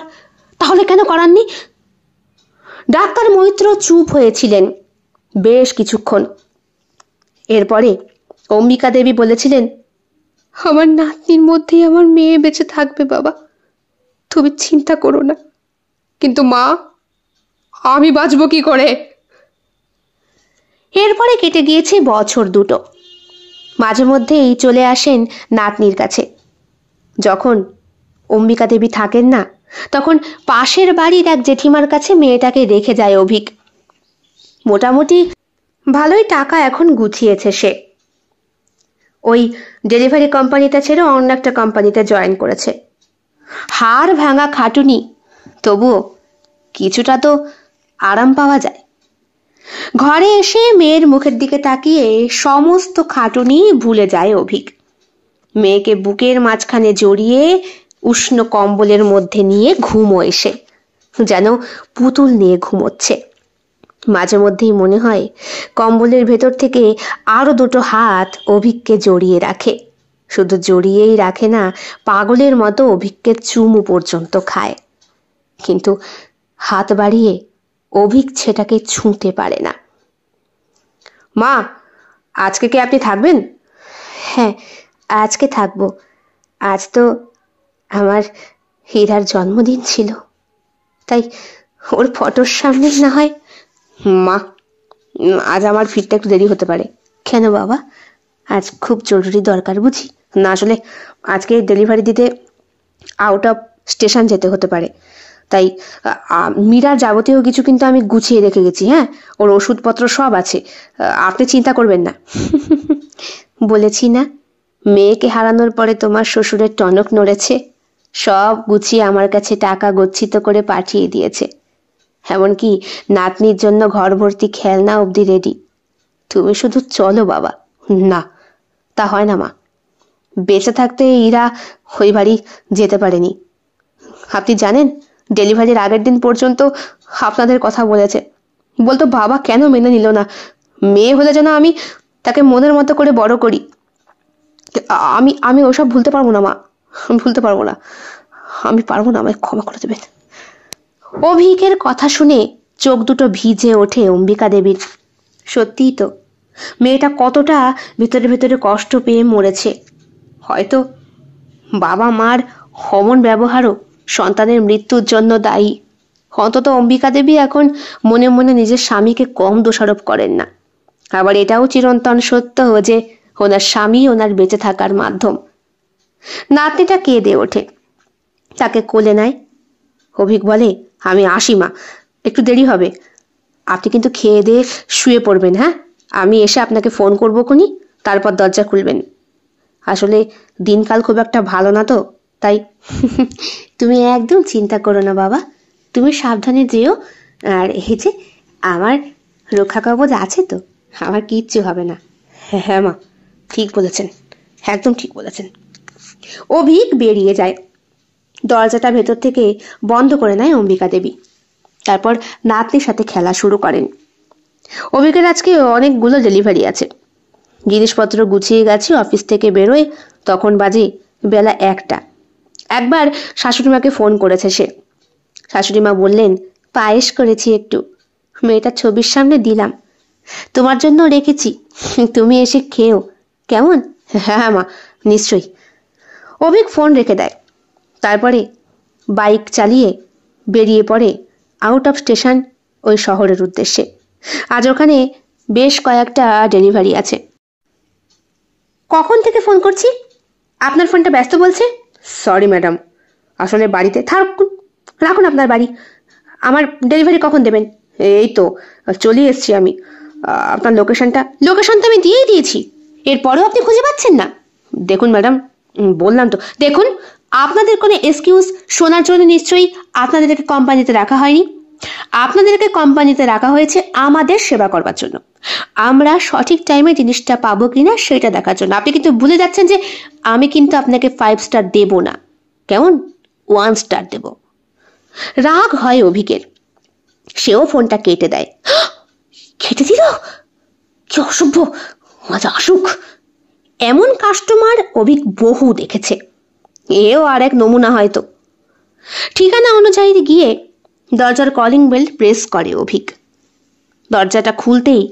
তাহলে কেন করাননি? ডাক্তার মৈত্র চুপ হয়েছিলেন বেশ কিছুক্ষণ। এরপরে অম্বিকা দেবী বলেছিলেন, আমার নাতনির মধ্যেই আমার মেয়ে বেঁচে থাকবে বাবা, তুমি চিন্তা করো না। কিন্তু মা, আমি বাঁচবো কি করে? এরপরে কেটে গিয়েছে বছর 2। মাঝে মধ্যেই চলে আসেন নাতনির কাছে। যখন অম্বিকা দেবী থাকেন না, তখন পাশের বাড়ির এক জেঠিমার কাছে মেয়েটাকে রেখে যায় অভিক। মোটামুটি ভালোই টাকা এখন গুছিয়েছে সে। ওই ডেলিভারি কোম্পানিটা ছেড়ে অন্য একটা কোম্পানিতে জয়েন করেছে। হাড় ভাঙা খাটুনি, তবুও কিছুটা তো আরাম পাওয়া যায়। ঘরে এসে মেয়ের মুখের দিকে তাকিয়ে সমস্ত খাটুনি ভুলে যায় অভিক। মেয়েকে বুকের মাঝখানে জড়িয়ে উষ্ণ কম্বলের মধ্যে নিয়ে ঘুমো এসে, যেন পুতুল নিয়ে ঘুমোচ্ছে। মাঝে মধ্যেই মনে হয় কম্বলের ভেতর থেকে আরো 2 হাত অভিককে জড়িয়ে রাখে। শুধু জড়িয়েই রাখে না, পাগলের মতো অভিককে চুমু পর্যন্ত খায়। কিন্তু হাত বাড়িয়ে অভিক সেটাকে ছুঁতে পারে না। মা, আজকে কি আপনি থাকবেন? হ্যাঁ, আজকে থাকবো। আজ তো আমার হীরার জন্মদিন ছিল, তাই ওর ফটোর সামনে না হয়। মা, আজ আমার ফিরতে একটু দেরি হতে পারে। কেন বাবা, আজ খুব জরুরি দরকার বুঝি? না আসলে আজকে ডেলিভারি দিতে আউট অফ স্টেশন যেতে হতে পারে, তাই মীরার যাবতীয় কিছু কিন্তু আমি গুছিয়ে রেখে গেছি। হ্যাঁ, ওর ওষুধপত্র সব আছে, আপনি চিন্তা করবেন না। বলেছি না, মেয়েকে হারানোর পরে তোমার শ্বশুরের টনক নড়েছে। সব গুছিয়ে আমার কাছে টাকা গচ্ছিত করে পাঠিয়ে দিয়েছে। এমনকি নাতনির জন্য ঘর ভর্তি খেলনা অবধি রেডি। তুমি শুধু চলো বাবা। না, তা হয় না মা। বেঁচে থাকতে ইরা ওই বাড়ি যেতে পারেনি। আপনি জানেন, ডেলিভারির আগের দিন পর্যন্ত আপনাদের কথা বলেছে। বলতো বাবা কেন মেনে নিল না, মেয়ে হলে যেন আমি তাকে মনের মতো করে বড় করি। আমি আমি ওসব ভুলতে পারবো না মা, ভুলতে পারবো না, আমি পারবো না, আমায় ক্ষমা করে দেবেন। অভিকের কথা শুনে চোখ দুটো ভিজে ওঠে অম্বিকা দেবীর। সত্যিই তো, মেয়েটা কতটা ভেতরে ভেতরে কষ্ট পেয়ে মরেছে। হয়তো বাবা মার অমন ব্যবহারও সন্তানের মৃত্যুর জন্য দায়ী। অন্তত অম্বিকা দেবী এখন মনে মনে নিজের স্বামীকে কম দোষারোপ করেন না। আবার এটাও চিরন্তন সত্য যে ওনার স্বামী ওনার বেঁচে থাকার মাধ্যম। নাতনিটা কেঁদে ওঠে, তাকে কোলে নেয়। অভিক বলে, আমি আসি মা, একটু দেরি হবে। আপনি কিন্তু খেয়ে দিয়ে শুয়ে পড়বেন। হ্যাঁ, আমি এসে আপনাকে ফোন করবো খুনি, তারপর দরজা খুলবেন। আসলে দিনকাল খুব একটা ভালো না তো, তাই। তুমি একদম চিন্তা করো না বাবা, তুমি সাবধানে যেও। আর এই যে আমার রক্ষা কবচ আছে তো, আমার কিচ্ছু হবে না। হ্যাঁ মা, ঠিক বলেছেন, একদম ঠিক বলেছেন। অভিক বেরিয়ে যায়। দরজাটা ভেতর থেকে বন্ধ করে নেয় অম্বিকা দেবী। তারপর নাতনির সাথে খেলা শুরু করেন। অভিকের আজকে অনেকগুলো ডেলিভারি আছে। জিনিসপত্র গুছিয়ে গেছি, অফিস থেকে বেরোয় তখন বাজে বেলা 1টা। একবার শাশুড়িমাকে ফোন করেছে সে। শাশুড়িমা বললেন, পায়েস করেছি একটু, মেয়েটার ছবির সামনে দিলাম, তোমার জন্য রেখেছি, তুমি এসে খেও কেমন। হ্যাঁ মা, নিশ্চয়ই। অভিক ফোন রেখে দেয়। তারপরে বাইক চালিয়ে বেরিয়ে পড়ে আউট অফ স্টেশন ওই শহরের উদ্দেশ্যে। আজ ওখানে বেশ কয়েকটা ডেলিভারি আছে। কখন থেকে ফোন করছি, আপনার ফোনটা ব্যস্ত বলছে। সরি ম্যাডাম, আসলে বাড়িতে থাকুন, রাখুন আপনার বাড়ি। আমার ডেলিভারি কখন দেবেন? এই তো চলে এসছি আমি। আপনার লোকেশনটা তো আমি দিয়েই দিয়েছি, এরপরেও আপনি খুঁজে পাচ্ছেন না। দেখুন ম্যাডাম, বললাম তো, দেখুন আপনাদের কোনো এক্সকিউজ শোনার জন্য নিশ্চয়ই আপনাদেরকে কোম্পানিতে রাখা হয়নি। আপনাদেরকে কোম্পানিতে রাখা হয়েছে আমাদের সেবা করবার জন্য, আমরা সঠিক টাইমে জিনিসটা পাবো কিনা সেটা দেখার জন্য। আপনি কিন্তু ভুলে যাচ্ছেন যে আমি কিন্তু আপনাকে 5 স্টার দেব না, কেমন, 1 স্টার দেব। রাগ হয় অভিকের, সেও ফোনটা কেটে দেয়। কেটে দিল, কি অসভ্য, মজা আসুক। এমন কাস্টমার অভিক বহু দেখেছে, এও আর এক নমুনা হয়তো। ঠিকানা অনুযায়ী গিয়ে দরজার কলিং বেল প্রেস করে অভিক। দরজাটা খুলতেই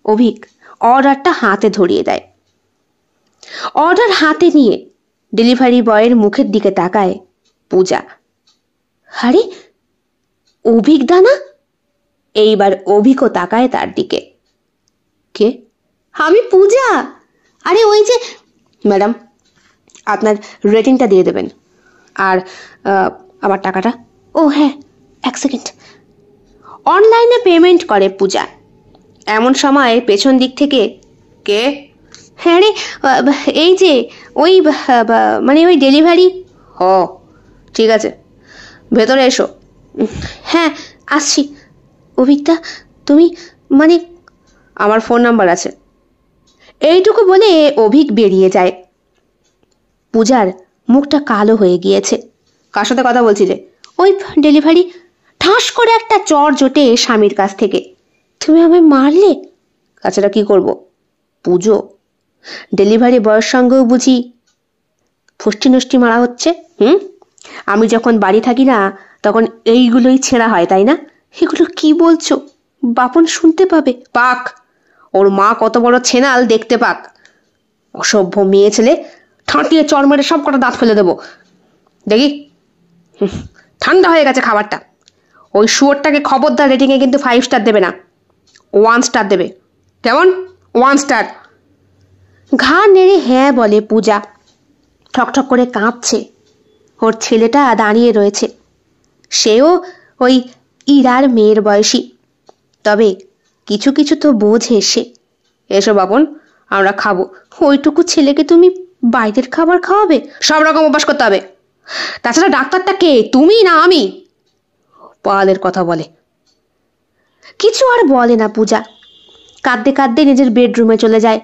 অভিক অর্ডারটা হাতে ধরিয়ে দেয়। অর্ডার হাতে নিয়ে ডেলিভারি বয়ের মুখের দিকে তাকায় পূজা। আরে অভিক দানা। এইবার অভিকও তাকায় তার দিকে। কে? আমি পূজা। আরে ওই যে ম্যাডাম, আপনার রেটিংটা দিয়ে দেবেন, আর আমার টাকাটা। ও হ্যাঁ, 1 সেকেন্ড। অনলাইনে পেমেন্ট করে পূজা। এমন সময় পেছন দিক থেকে, কে? হ্যাঁ রে, এই যে ওই মানে ওই ডেলিভারি। ও ঠিক আছে, ভেতরে এসো। হ্যাঁ আসছি। অভিকদা, তুমি মানে, আমার ফোন নাম্বার আছে। এইটুকু বলে অভিক বেরিয়ে যায়। পূজার মুখটা কালো হয়ে গিয়েছে। কার সাথে কথা বলছিলে? ওই ডেলিভারি। ঠাস করে একটা চড় জোটে স্বামীর কাছ থেকে। তুমি আমায় মারলে? তাছাড়া কি করব? পুজো, ডেলিভারি বয়ের সঙ্গেও বুঝি ফুষ্টি নষ্টি মারা হচ্ছে? আমি যখন বাড়ি থাকি না তখন এইগুলোই ছেঁড়া হয়, তাই না? এগুলো কি বলছো? বাপন শুনতে পাবে। পাক, ওর মা কত বড় ছেনাল দেখতে পাক। অসভ্য মেয়ে ছেলে, ঠাঁটিয়ে চড় মেরে সব কটা দাঁত ফেলে দেবো। দেখি, ঠান্ডা হয়ে গেছে খাবারটা। ওই শুয়োরটাকে খবরদার রেটিংয়ে কিন্তু 5 স্টার দেবে না, 1 স্টার দেবে, কেমন? 1 স্টার। ঘাড় নেড়ে হ্যাঁ বলে পূজা। ঠকঠক করে কাঁপছে। ওর ছেলেটা দাঁড়িয়ে রয়েছে, সেও ওই ইরার মেয়ের বয়সী, তবে কিছু কিছু তো বোঝে সে। এসো বাপন, আমরা খাবো। ওইটুকু ছেলেকে তুমি বাইরের খাবার খাওয়াবে? সব রকম অভ্যাস করতে হবে। তাছাড়া ডাক্তারটা কে, তুমি না আমি? পালের কথা বলে। কিছু আর বলে না পূজা, কাঁদতে কাঁদতে নিজের বেডরুমে চলে যায়।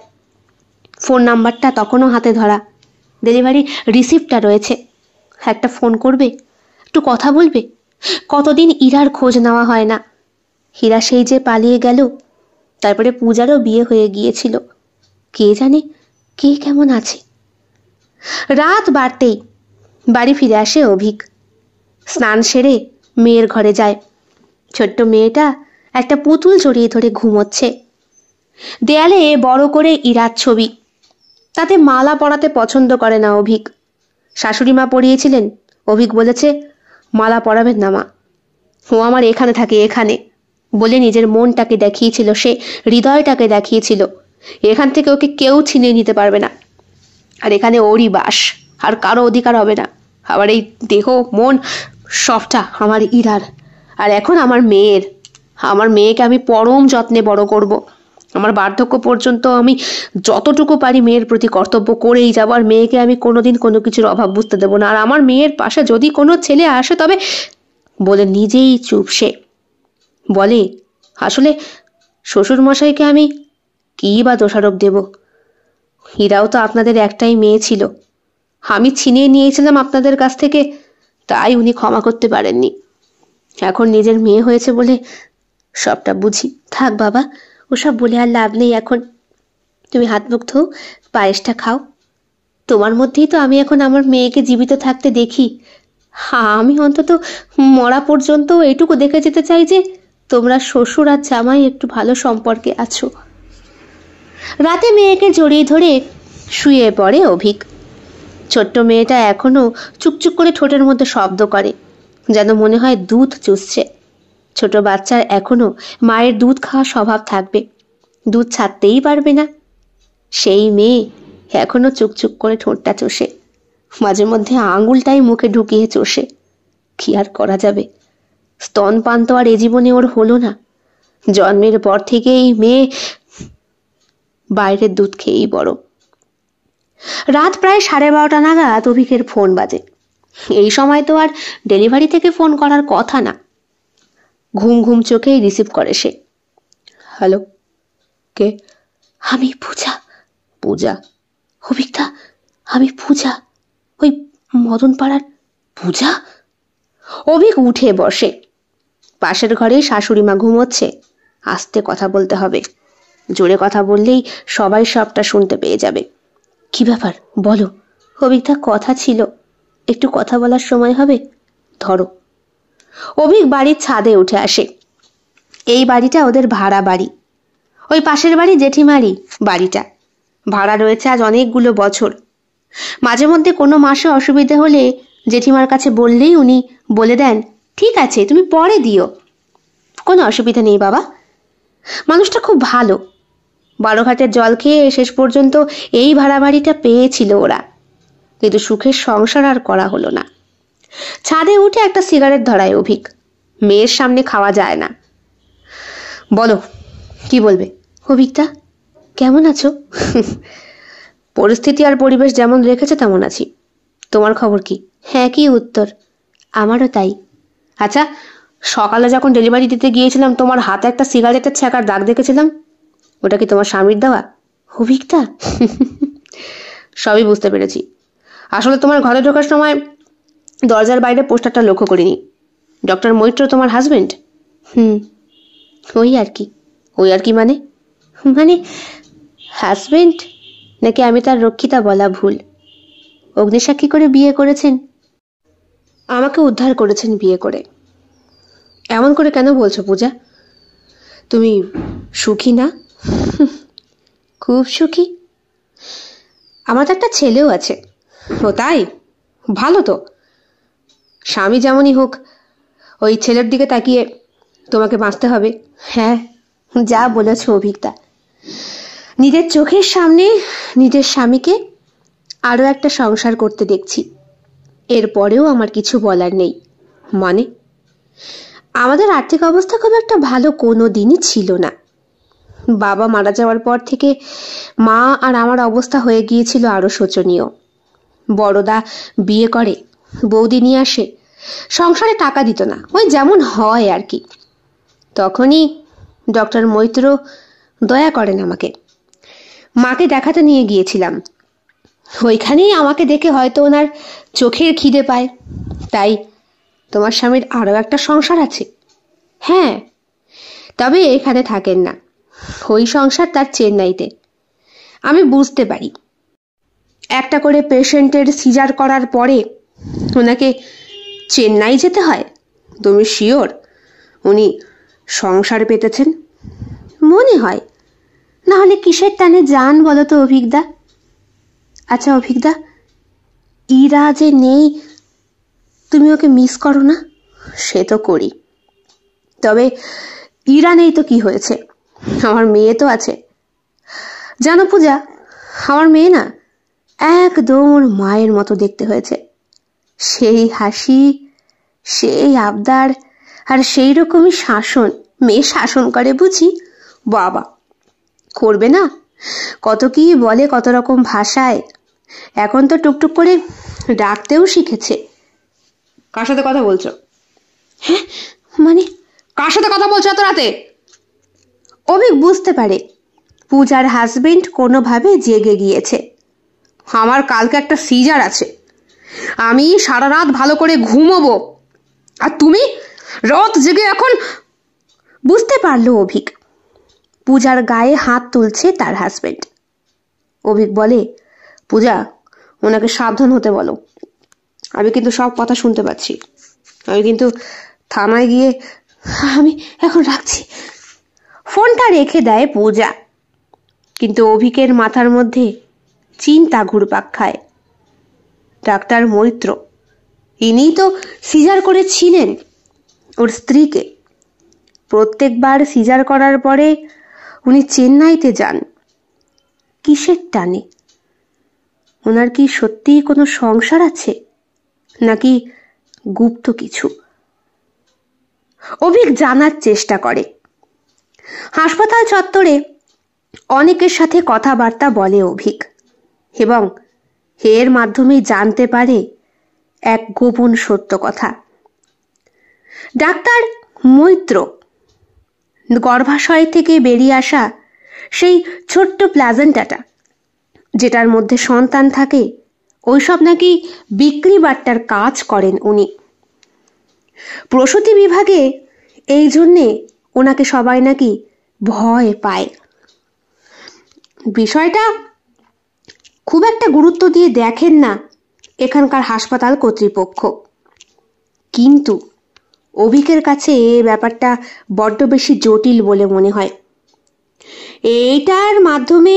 ফোন নাম্বারটা তখনও হাতে ধরা, ডেলিভারি রিসিপ্টটা রয়েছে। একটা ফোন করবে, একটু কথা বলবে। কতদিন ইরার খোঁজ নেওয়া হয় না। হীরা সেই যে পালিয়ে গেল, তারপরে পূজারও বিয়ে হয়ে গিয়েছিল। কে জানে কে কেমন আছে। রাত বাড়তেই বাড়ি ফিরে আসে অভিক। স্নান সেরে মেয়ের ঘরে যায়। ছোট্ট মেয়েটা একটা পুতুল জড়িয়ে ধরে ঘুমোচ্ছে। দেয়ালে বড় করে ইরার ছবি। তাতে মালা পরাতে পছন্দ করে না অভিক। শাশুড়ি মা পরিয়েছিলেন, অভিক বলেছে মালা পরাবেন না মা, ও আমার এখানে থাকে, এখানে বলে নিজের মনটাকে দেখিয়েছিল, সে হৃদয়টাকে দেখিয়েছিল। এখান থেকে ওকে কেউ ছিনিয়ে নিতে পারবে না, আর এখানে ওরই বাস, আর কারো অধিকার হবে না। আবার এই দেহ মন সবটা আমার ইরার, আর এখন আমার মেয়ের। আমার মেয়েকে আমি পরম যত্নে বড় করব। আমার বার্ধক্য পর্যন্ত আমি যতটুকু পারি মেয়ের প্রতি কর্তব্য করেই যাব, আর মেয়েকে আমি কোনোদিন কোনো কিছুর অভাব বুঝতে দেবো না। আর আমার মেয়ের পাশে যদি কোনো ছেলে আসে তবে, বলে নিজেই চুপ সে। বলে আসলে শ্বশুরমশাইকে আমি কী বা দোষারোপ দেব? হীরাও তো আপনাদের একটাই মেয়ে ছিল, আমি ছিনিয়ে নিয়েছিলাম আপনাদের কাছ থেকে, তাই উনি ক্ষমা করতে পারেননি। এখন নিজের মেয়ে হয়েছে বলে সবটা বুঝি। থাক বাবা, ওসব বলে আর লাভ নেই এখন। তুমি হাত মুখ ধো, পায়েসটা খাও। তোমার মধ্যেই তো আমি এখন আমার মেয়েকে জীবিত থাকতে দেখি। আমি অন্তত মরা পর্যন্ত এটুকু দেখে যেতে চাই যে তোমরা শ্বশুর আর জামাই একটু ভালো সম্পর্কে আছো। রাতে মেয়েকে জড়িয়ে ধরে শুয়ে পড়ে অভিক। ছোট্ট মেয়েটা এখনো চুকচুক করে ঠোঁটের মধ্যে শব্দ করে, যেন মনে হয় দুধ চুষছে। ছোট বাচ্চার এখনো মায়ের দুধ খাওয়া স্বভাব থাকবে, দুধ ছাড়তেই পারবে না। সেই মেয়ে এখনো চুকচুক করে ঠোঁটটা চষে, মাঝে মধ্যে আঙুলটাই মুখে ঢুকিয়ে চষে। কি আর করা যাবে, স্তনপান তো আর এ জীবনে ওর হলো না। জন্মের পর থেকেই মেয়ে বাইরের দুধ খেয়েই বড়। রাত প্রায় 12:30 নাগাদ অভিকের ফোন বাজে। এই সময় তো আর ডেলিভারি থেকে ফোন করার কথা না। ঘুম ঘুম চোখেই রিসিভ করে সে। হ্যালো, কে? আমি পূজা। পূজা? অভিকদা, আমি পূজা, ওই মদন পাড়ার পূজা। অভিক উঠে বসে। পাশের ঘরে শাশুড়ি মা ঘুমোচ্ছে। আস্তে কথা বলতে হবে, জোরে কথা বললেই সবাই সবটা শুনতে পেয়ে যাবে। কি ব্যাপার বলো? অভিকদা, কথা ছিল, একটু কথা বলার সময় হবে? ধরো। অভিক বাড়ির ছাদে উঠে আসে। এই বাড়িটা ওদের ভাড়া বাড়ি। ওই পাশের বাড়ি জেঠিমারি বাড়িটা ভাড়া রয়েছে আজ অনেকগুলো বছর। মাঝে মধ্যে কোনো মাসে অসুবিধে হলে জেঠিমার কাছে বললেই উনি বলে দেন, ঠিক আছে তুমি পরে দিও, কোনো অসুবিধা নেই বাবা। মানুষটা খুব ভালো। বারোঘাটের জল খেয়ে শেষ পর্যন্ত এই ভাড়া বাড়িটা পেয়েছিল ওরা, কিন্তু সুখের সংসার আর করা হলো না। ছাদে উঠে একটা সিগারেট ধরায় অভিক। মেয়ের সামনে খাওয়া যায় না। বলো, কি বলবে? অভিকদা, কেমন আছো? পরিস্থিতি আর পরিবেশ যেমন রেখেছে তেমন আছি। তোমার খবর কি? হ্যাঁ, কি উত্তর? আমারও তাই। আচ্ছা, সকালে যখন ডেলিভারি দিতে গিয়েছিলাম তোমার হাতে একটা সিগারেটের ছ্যাঁকার দাগ দেখেছিলাম, ওটা কি তোমার স্বামীর দেওয়া? অভিকদা, সবই বুঝতে পেরেছি। আসলে তোমার ঘরে ঢোকার সময় দরজার বাইরে পোস্টারটা লক্ষ্য করিনি। ডক্টর মৈত্র তোমার হাজবেন্ড? ওই আর কি। ওই আর কি মানে? মানে হাজবেন্ড নাকি আমি তার রক্ষিতা বলা ভুল। অগ্নিসাক্ষী করে বিয়ে করেছেন, আমাকে উদ্ধার করেছেন বিয়ে করে। এমন করে কেন বলছো পূজা? তুমি সুখী না? খুব সুখী। আমার তো একটা ছেলেও আছে। ও তাই? ভালো তো। স্বামী যেমনই হোক, ওই ছেলের দিকে তাকিয়ে তোমাকে বাঁচতে হবে। হ্যাঁ, যা বলেছ অভিকদা। নিজের চোখের সামনে নিজের স্বামীকে আরও একটা সংসার করতে দেখছি। এরপরেও আমার কিছু বলার নেই। মানে আমাদের আর্থিক অবস্থা খুব একটা ভালো কোনো দিনই ছিল না। বাবা মারা যাওয়ার পর থেকে মা আর আমার অবস্থা হয়ে গিয়েছিল আরো শোচনীয়। বড়দা বিয়ে করে, বৌদি নিয়ে আসে, সংসারে টাকা দিত না, ওই যেমন হয় আর কি। তখনই ডক্টর মৈত্র দয়া করেন আমাকে। মাকে দেখাতে নিয়ে গিয়েছিলাম, ওইখানেই আমাকে দেখে হয়তো ওনার চোখের খিদে পায়। তাই তোমার স্বামীর আরও একটা সংসার আছে? হ্যাঁ, তবে এখানে থাকেন না, ওই সংসার তার চেন্নাইতে। আমি বুঝতে পারি, একটা করে পেশেন্টের সিজার করার পরে ওনাকে চেন্নাই যেতে হয়। তুমি শিওর উনি সংসার পেতেছেন? মনে হয়, না হলে কিসের টানে যান বলো তো অভিজ্ঞতা। আচ্ছা অভিজ্ঞতা, ইরা যে নেই, তুমি ওকে মিস করো না? সে তো করি, তবে ইরা নেই তো কি হয়েছে, আমার মেয়ে তো আছে। জানো পূজা, আমার মেয়ে না একদম ওর মায়ের মতো দেখতে হয়েছে। সেই হাসি, সেই আবদার, আর সেই রকমই শাসন। মেয়ে শাসন করে বুঝি? বাবা, করবে না? কত কি বলে, কত রকম ভাষায়। এখন তো টুকটুক করে ডাকতেও শিখেছে। কার সাথে কথা বলছো? হ্যাঁ মানে, কার সাথে কথা বলছো এত রাতে? অভিক বুঝতে পারে পূজার হাজবেন্ড কোনোভাবে জেগে গিয়েছে। আমার কালকে একটা সিজার আছে, আমি সারা রাত ভালো করে ঘুমোবো, আর তুমি রাত জেগে এখন। বুঝতে পারলো অভিক পূজার গায়ে হাত তুলছে তার হাজবেন্ড। অভিক বলে, পূজা, ওনাকে সাবধান হতে বলো। আমি কিন্তু সব কথা শুনতে পাচ্ছি। আমি কিন্তু থানায় গিয়ে, আমি এখন রাখছি। ফোনটা রেখে দেয় পূজা, কিন্তু অভিকের মাথার মধ্যে চিন্তা ঘুরপাক খায়। ডাক্তার মৈত্র, ইনিই তো সিজার করেছিলেন ওর স্ত্রীকে। প্রত্যেকবার সিজার করার পরে উনি চেন্নাইতে যান। কিসের টানে? ওনার কি সত্যিই কোনো সংসার আছে, নাকি গুপ্ত কিছু? অভিক জানার চেষ্টা করে। হাসপাতাল চত্বরে অনেকের সাথে কথাবার্তা বলে অভিক, এবং এর মাধ্যমে জানতে পারে এক গোপন সত্য কথা। ডাক্তার মৈত্র গর্ভাশয় থেকে বেরিয়ে আসা সেই ছোট্ট প্লাজেন্টাটা, যেটার মধ্যে সন্তান থাকে, ওইসব নাকি বিক্রি বাট্টার কাজ করেন উনি। প্রসূতি বিভাগে এই জন্যে ওনাকে সবাই নাকি ভয় পায়। বিষয়টা খুব একটা গুরুত্ব দিয়ে দেখেন না এখানকার হাসপাতাল কর্তৃপক্ষ, কিন্তু অভিকের কাছে এ ব্যাপারটা বড্ড বেশি জটিল বলে মনে হয়। এইটার মাধ্যমে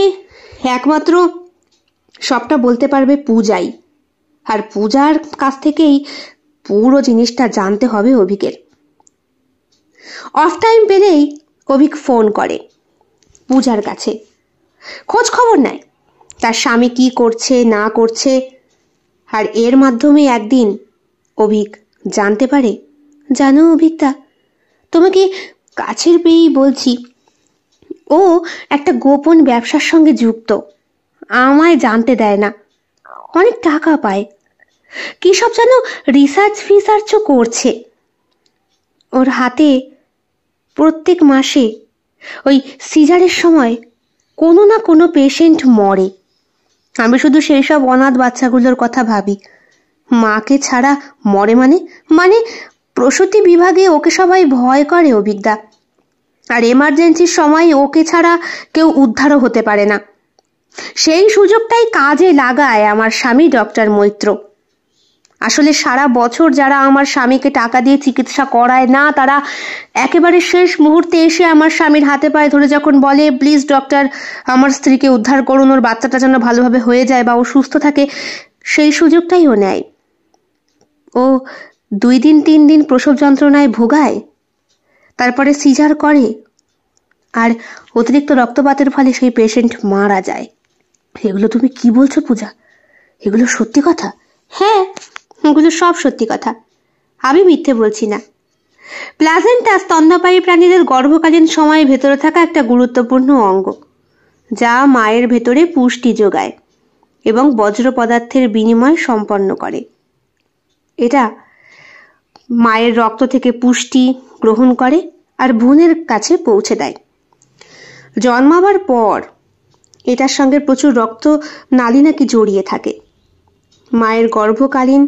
একমাত্র সবটা বলতে পারবে পূজাই, আর পূজার কাছ থেকেই পুরো জিনিসটা জানতে হবে অভিকের। অফ টাইম পেলেই অভিক ফোন করে পূজার কাছে, খোঁজ খবর নেয় তার স্বামী কি করছে না করছে। আর এর মাধ্যমে একদিন অভিক জানতে পারে, জানো অভিকটা, তোমাকে কাছের পেয়েই বলছি, ও একটা গোপন ব্যবসার সঙ্গে যুক্ত। আমায় জানতে দেয় না, অনেক টাকা পায়, কি সব যেন রিসার্চ ফিসার্চও করছে। ওর হাতে প্রত্যেক মাসে ওই সিজারের সময় কোনো না কোনো পেশেন্ট মরে। আমি শুধু সেই সব অনাথ বাচ্চাগুলোর কথা ভাবি। মাকে ছাড়া মরে মানে মানে প্রসূতি বিভাগে ওকে সবাই ভয় করে অভিজ্ঞতা, আর এমার্জেন্সির সময় ওকে ছাড়া কেউ উদ্ধারও হতে পারে না। সেই সুযোগটাই কাজে লাগায় আমার স্বামী ডক্টর মৈত্র। আসলে সারা বছর যারা আমার স্বামীকে টাকা দিয়ে চিকিৎসা করায় না, তারা একেবারে শেষ মুহূর্তে এসে আমার স্বামীর হাতে পায়ে ধরে যখন বলে, প্লিজ ডক্টর, আমার স্ত্রীকে উদ্ধার করুন, ওর বাচ্চাটা যেন ভালোভাবে হয়ে যায় বা ও সুস্থ থাকে, সেই সুযোগটাই ও নেয়। ও 2 দিন 3 দিন প্রসব যন্ত্রণায় ভোগায়, তারপরে সিজার করে, আর অতিরিক্ত রক্তপাতের ফলে সেই পেশেন্ট মারা যায়। এগুলো তুমি কি বলছো পূজা? এগুলো সত্যি কথা? হ্যাঁ, এগুলো সব সত্যি কথা, আমি মিথ্যে বলছি না। প্লাজেন্টা স্তন্যপায়ী প্রাণীদের গর্ভকালীন সময়ে ভেতরে থাকা একটা গুরুত্বপূর্ণ অঙ্গ, যা মায়ের ভেতরে পুষ্টি যোগায় এবং বজ্র পদার্থের বিনিময় সম্পন্ন করে। এটা মায়ের রক্ত থেকে পুষ্টি গ্রহণ করে আর ভ্রূণের কাছে পৌঁছে দেয়। জন্মাবার পর এটার সঙ্গে প্রচুর রক্ত নালী নাকি জড়িয়ে থাকে, মায়ের গর্ভকালীন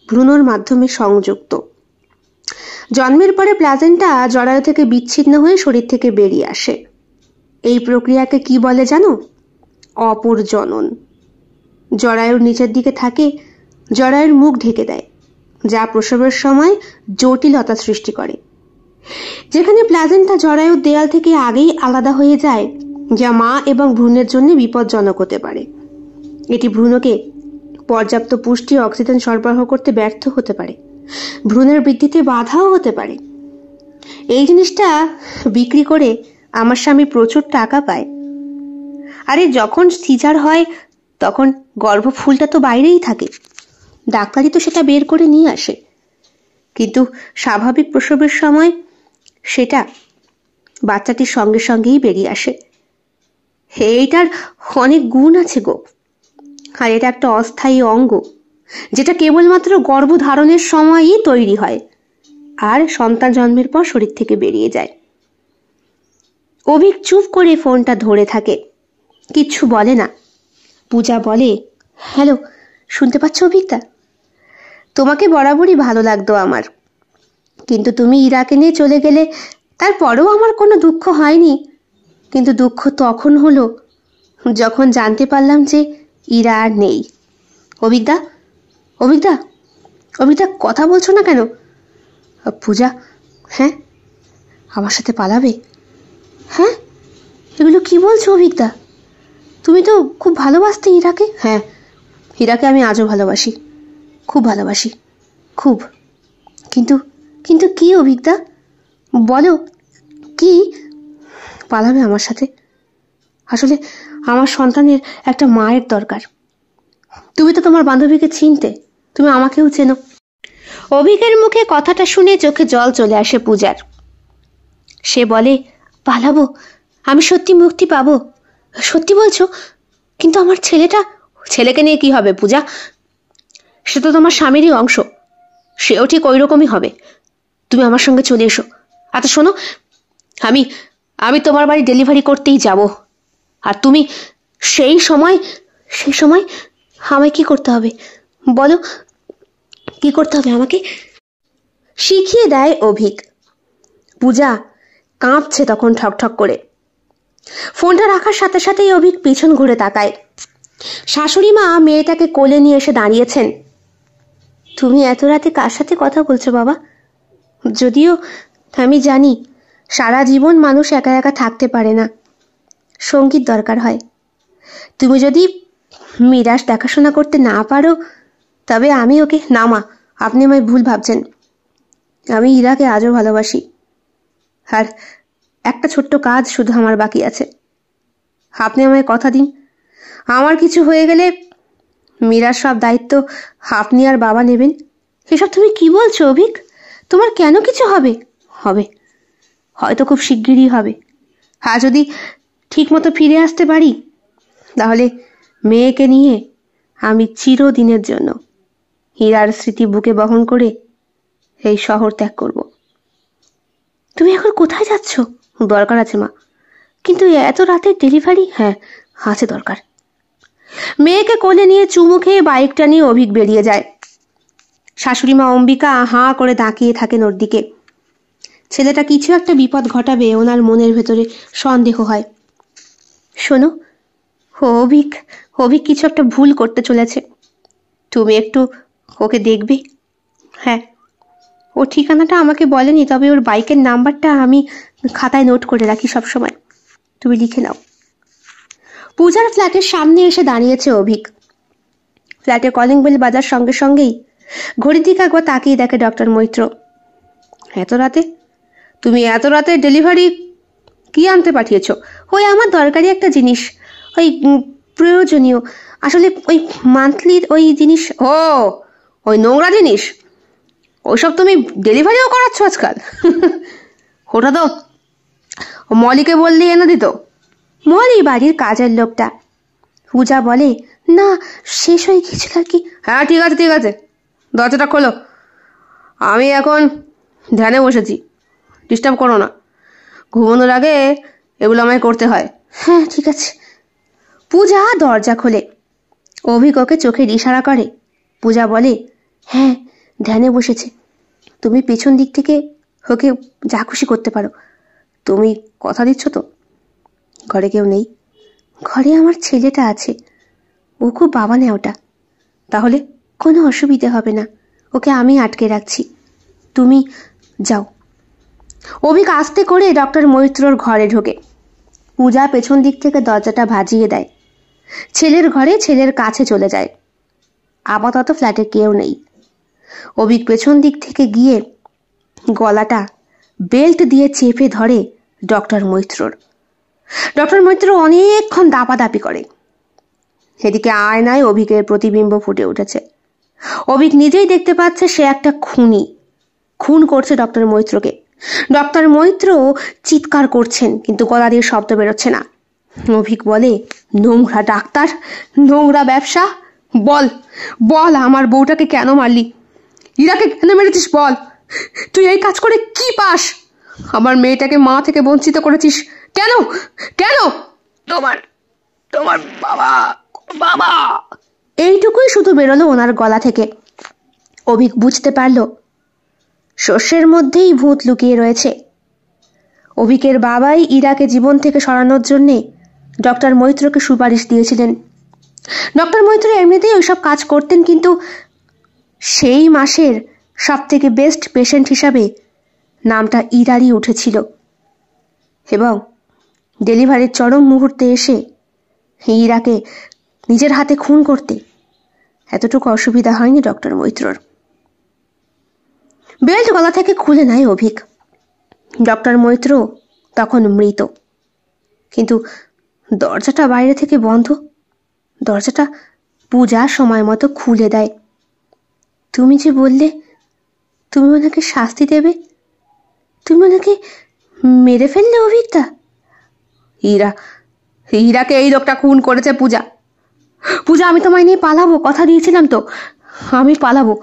ভ্রূণের মাধ্যমে সংযুক্ত। জন্মের পরে প্লাজেন্টা জরায়ু থেকে বিচ্ছিন্ন হয়ে শরীর থেকে বেরিয়ে আসে। এই প্রক্রিয়াকে কি বলে জানো? অপরজনন। জরায়ুর নিচের দিকে থাকে, জরায়ুর মুখ ঢেকে দেয়, যা প্রসবের সময় জটিলতা সৃষ্টি করে। যেখানে প্লাজেন্টা জরায়ুর দেয়াল থেকে আগেই আলাদা হয়ে যায়, যা মা এবং ভ্রূণের জন্য বিপজ্জনক হতে পারে। এটি ভ্রূণকে পর্যাপ্ত পুষ্টি অক্সিজেন সরবরাহ করতে ব্যর্থ হতে পারে, ভ্রূণের বৃদ্ধিতে বাধাও হতে পারে। এই জিনিসটা বিক্রি করে আমার স্বামী প্রচুর টাকা পায়। আরে যখন সিজার হয় তখন গর্ভফুলটা তো বাইরেই থাকে, ডাক্তারই তো সেটা বের করে নিয়ে আসে, কিন্তু স্বাভাবিক প্রসবের সময় সেটা বাচ্চাটির সঙ্গে সঙ্গেই বেরিয়ে আসে। এইটার অনেক গুণ আছে গো। আর এটা একটা অস্থায়ী অঙ্গ, যেটা কেবলমাত্র গর্ভধারণের সময়ই তৈরি হয় আর সন্তান জন্মের পর শরীর থেকে বেরিয়ে যায়। অভিক চুপ করে ফোনটা ধরে থাকে, কিচ্ছু বলে না। পূজা বলে, হ্যালো, শুনতে পাচ্ছ অভিকদা? তোমাকে বরাবরই ভালো লাগতো আমার, কিন্তু তুমি ইরাকে নিয়ে চলে গেলে তারপরেও আমার কোনো দুঃখ হয়নি। কিন্তু দুঃখ তখন হলো যখন জানতে পারলাম যে ইরা আর নেই। অভিকদা, অভিকদা, অভিকদা, কথা বলছো না কেন? পূজা, হ্যাঁ, আমার সাথে পালাবে? হ্যাঁ, এগুলো কি বলছো অভিকদা? তুমি তো খুব ভালোবাসতে ইরাকে। হ্যাঁ, ইরাকে আমি আজও ভালোবাসি, খুব ভালোবাসি, খুব। কিন্তু কিন্তু কি অভিকদা, বলো কি? পালাবে আমার সাথে? আসলে আমার সন্তানের একটা মায়ের দরকার। তুমি তো তোমার বান্ধবীকে চিনতে, তুমি আমাকেও চেনো। অভিকের মুখে কথাটা শুনে চোখে জল চলে আসে পূজার। সে বলে, পালাবো? আমি সত্যি মুক্তি পাবো? সত্যি বলছো? কিন্তু আমার ছেলেটা? ছেলেকে নিয়ে কি হবে পূজা? সে তো তোমার স্বামীরই অংশ, সেও ঠিক ওই রকমই হবে। তুমি আমার সঙ্গে চলে এসো। আচ্ছা শোনো, আমি আমি তোমার বাড়ি ডেলিভারি করতেই যাব, আর তুমি সেই সময় আমায় কি করতে হবে বলো? কি করতে হবে আমাকে? শিখিয়ে দেয় অভিক। পূজা কাঁপছে তখন ঠকঠক করে। ফোনটা রাখার সাথে সাথেই অভিক পিছন ঘুরে তাকায়। শাশুড়ি মা মেয়েটাকে কোলে নিয়ে এসে দাঁড়িয়েছেন। তুমি এত রাতে কার সাথে কথা বলছো বাবা? যদিও আমি জানি সারা জীবন মানুষ একা একা থাকতে পারে না, সঙ্গীত দরকার হয়। তুমি যদি মিরাজ দেখাশোনা করতে না পারো তবে আমি ওকে। না মা, আপনি আমায় ভুল ভাবছেন। আমি ইরাকে আজও ভালোবাসি, আর একটা ছোট্ট কাজ শুধু আমার বাকি আছে। আপনি আমায় কথা দিন, আমার কিছু হয়ে গেলে মীরার সব দায়িত্ব আপনি আর বাবা নেবেন। এসব তুমি কি বলছো অভিক? তোমার কেন কিছু হবে? হবে, হয়তো খুব শিগগিরই হবে। আর যদি ঠিক মতো ফিরে আসতে পারি তাহলে মেয়েকে নিয়ে আমি চিরদিনের জন্য হীরার স্মৃতি বুকে বহন করে এই শহর ত্যাগ করব। তুমি এখন কোথায় যাচ্ছ? দরকার আছে মা। কিন্তু এত রাতে ডেলিভারি? হ্যাঁ আছে দরকার। মেয়েকে কোলে নিয়ে চুমু খেয়ে বাইকটা নিয়ে অভিক বেরিয়ে যায়। শাশুড়ি মা অম্বিকা হাঁ করে তাকিয়ে থাকেন ওর দিকে। ছেলেটা কিছু একটা বিপদ ঘটাবে ওনার মনের ভেতরে সন্দেহ হয়। শোনো, অভিক কিছু একটা ভুল করতে চলেছে, তুমি একটু ওকে দেখবে? হ্যাঁ, ও ঠিকানাটা আমাকে বলেনি, তবে ওর বাইকের নাম্বারটা আমি খাতায় নোট করে রাখি সব সময়, তুমি লিখে নাও। পূজার ফ্ল্যাটের সামনে এসে দাঁড়িয়েছে অভিক। ফ্ল্যাটে কলিং বেল বাজার সঙ্গে সঙ্গেই ঘড়ির দিকে একবার তাকিয়ে দেখে ডক্টর মৈত্র। এত রাতে? তুমি এত রাতে ডেলিভারি কি আনতে পাঠিয়েছ? ওই আমার দরকারি একটা জিনিস, ওই প্রয়োজনীয়, আসলে ওই মান্থলির ওই জিনিস। ও, ওই নোংরা জিনিস? ওইসব তুমি ডেলিভারিও করাচ্ছ আজকাল? ওটা তো মলিকে বললেই এনে দিত। মলি বাড়ির কাজের লোকটা। পূজা বলে, না শেষ হয়ে গিয়েছিল আর কি। হ্যাঁ ঠিক আছে ঠিক আছে, দরজাটা খোলো, আমি এখন ধ্যানে বসেছি, ডিস্টার্ব করো না। ঘুমানোর আগে এগুলো আমায় করতে হয়। হ্যাঁ ঠিক আছে। পূজা দরজা খোলে। অভিক ওকে চোখের ইশারা করে। পূজা বলে, হ্যাঁ ধ্যানে বসেছে, তুমি পেছন দিক থেকে ওকে যা খুশি করতে পারো। তুমি কথা দিচ্ছ তো? ঘরে কেউ নেই? ঘরে আমার ছেলেটা আছে, ও খুব বাবা নেওটা। তাহলে কোনো অসুবিধে হবে না, ওকে আমি আটকে রাখছি, তুমি যাও। অভিক আস্তে করে ডক্টর মৈত্রর ঘরে ঢোকে। পূজা পেছন দিক থেকে দরজাটা ভাজিয়ে দেয়। ছেলের ঘরে ছেলের কাছে চলে যায়। আপাতত ফ্ল্যাটে কেউ নেই। অভিক পেছন দিক থেকে গিয়ে গলাটা বেল্ট দিয়ে চেপে ধরে ডক্টর মৈত্রর। ডক্টর মৈত্র অনেকক্ষণ দাপাদাপি করে। এদিকে আয়নায় অভিকের প্রতিবিম্ব ফুটে উঠেছে। অভিক নিজেই দেখতে পাচ্ছে সে একটা খুনি, খুন করছে ডক্টর মৈত্রকে। ডক্টর মৈত্র চিৎকার করছেন, কিন্তু গলা দিয়ে শব্দ বেরোচ্ছে না। অভিক বলে, নোংরা ডাক্তার, নোংরা ব্যবসা, বল বল আমার বউটাকে কেন মারলি, ইরাকে কেন মেরেছিস, বল তুই এই কাজ করে কি পাস? আমার মেয়েটাকে মা থেকে বঞ্চিত করেছিস কেন? কেন? তোমার তোমার বাবা বাবা এইটুকুই শুধু বেরোলো ওনার গলা থেকে। অভিক বুঝতে পারল শস্যের মধ্যেই ভূত লুকিয়ে রয়েছে। অভিকের বাবাই ইরাকে জীবন থেকে সরানোর জন্যে ডক্টর মৈত্রকে সুপারিশ দিয়েছিলেন। ডক্টর মৈত্র এমনিতেই ওইসব কাজ করতেন, কিন্তু সেই মাসের সব থেকে বেস্ট পেশেন্ট হিসাবে নামটা ইরারই উঠেছিল। এবং ডেলিভারির চরম মুহূর্তে এসে ইরাকে নিজের হাতে খুন করতে এতটুকু অসুবিধা হয়নি ডক্টর মৈত্রর। বেল্ট গলা থেকে খুলে নেয় অভিক। ডক্টর মৈত্র তখন মৃত, কিন্তু দরজাটা বাইরে থেকে বন্ধ। দরজাটা পূজা সময় মতো খুলে দেয়। তুমি যে বললে তুমি ওনাকে শাস্তি দেবে, তুমি ওনাকে মেরে ফেললে অভিকদা? ইরাকে এই লোকটা খুন করেছে পূজা। পূজা আমি তোমায় নিয়ে পালাবো, কথা দিয়েছিলাম তো, আমি পালাবো।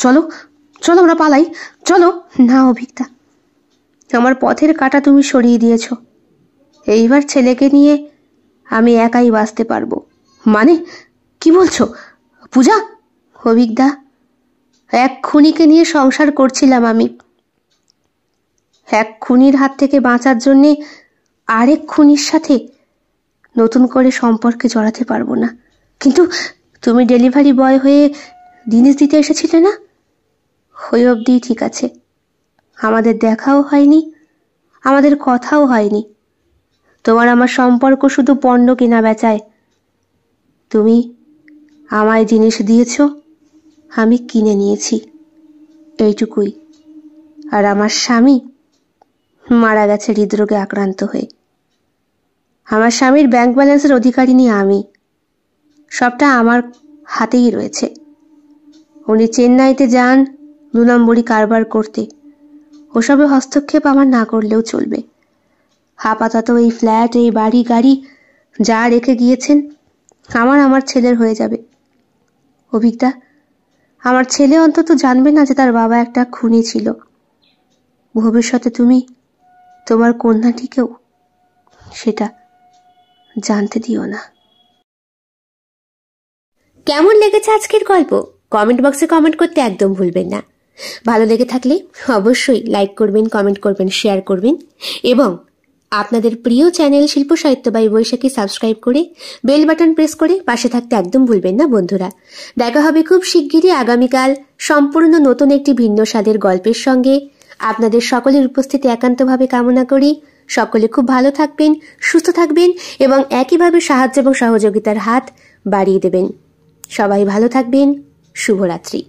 চলো চলো আমরা পালাই, চলো। না অভিকদা, আমার পথের কাঁটা তুমি সরিয়ে দিয়েছ। এইবার ছেলেকে নিয়ে আমি একাই বাঁচতে পারবো। মানে কি বলছো পূজা? অভিকদা, এক খুনিকে নিয়ে সংসার করছিলাম আমি। এক খুনির হাত থেকে বাঁচার জন্যে আরেক খুনির সাথে নতুন করে সম্পর্কে জড়াতে পারবো না। কিন্তু তুমি ডেলিভারি বয় হয়ে জিনিস দিতে এসেছিলে না, ওই অবধি ঠিক আছে। আমাদের দেখাও হয়নি, আমাদের কথাও হয়নি। তোমার আমার সম্পর্ক শুধু পণ্য কেনা বেচায়। তুমি আমায় জিনিস দিয়েছ, আমি কিনে নিয়েছি, এইটুকুই। আর আমার স্বামী মারা গেছে হৃদরোগে আক্রান্ত হয়ে। আমার স্বামীর ব্যাংক ব্যালেন্সের অধিকারিণী আমি, সবটা আমার হাতেই রয়েছে। উনি চেন্নাইতে যান 2 নম্বরই কারবার করতে, ওসবে হস্তক্ষেপ আমার না করলেও চলবে। আপাতত এই ফ্ল্যাট, এই বাড়ি গাড়ি যা রেখে গিয়েছেন আমার ছেলের হয়ে যাবে। অভিকদা, আমার ছেলে অন্তত জানবে না যে তার বাবা একটা খুনি ছিল। ভবিষ্যতে তুমি তোমার কন্যাটিকেও সেটা জানতে দিও না। কেমন লেগেছে আজকের গল্প কমেন্ট বক্সে কমেন্ট করতে একদম ভুলবেন না। ভালো লেগে থাকলে অবশ্যই লাইক করবেন, কমেন্ট করবেন, শেয়ার করবেন এবং আপনাদের প্রিয় চ্যানেল শিল্প সাহিত্য বাই বৈশাখী সাবস্ক্রাইব করে বেল বাটন প্রেস করে পাশে থাকতে একদম ভুলবেন না বন্ধুরা। দেখা হবে খুব শিগগিরই আগামীকাল সম্পূর্ণ নতুন একটি ভিন্ন স্বাদের গল্পের সঙ্গে। আপনাদের সকলের উপস্থিতি একান্তভাবে কামনা করি। সকলে খুব ভালো থাকবেন, সুস্থ থাকবেন এবং একইভাবে সাহায্য এবং সহযোগিতার হাত বাড়িয়ে দেবেন। সবাই ভালো থাকবেন। শুভরাত্রি।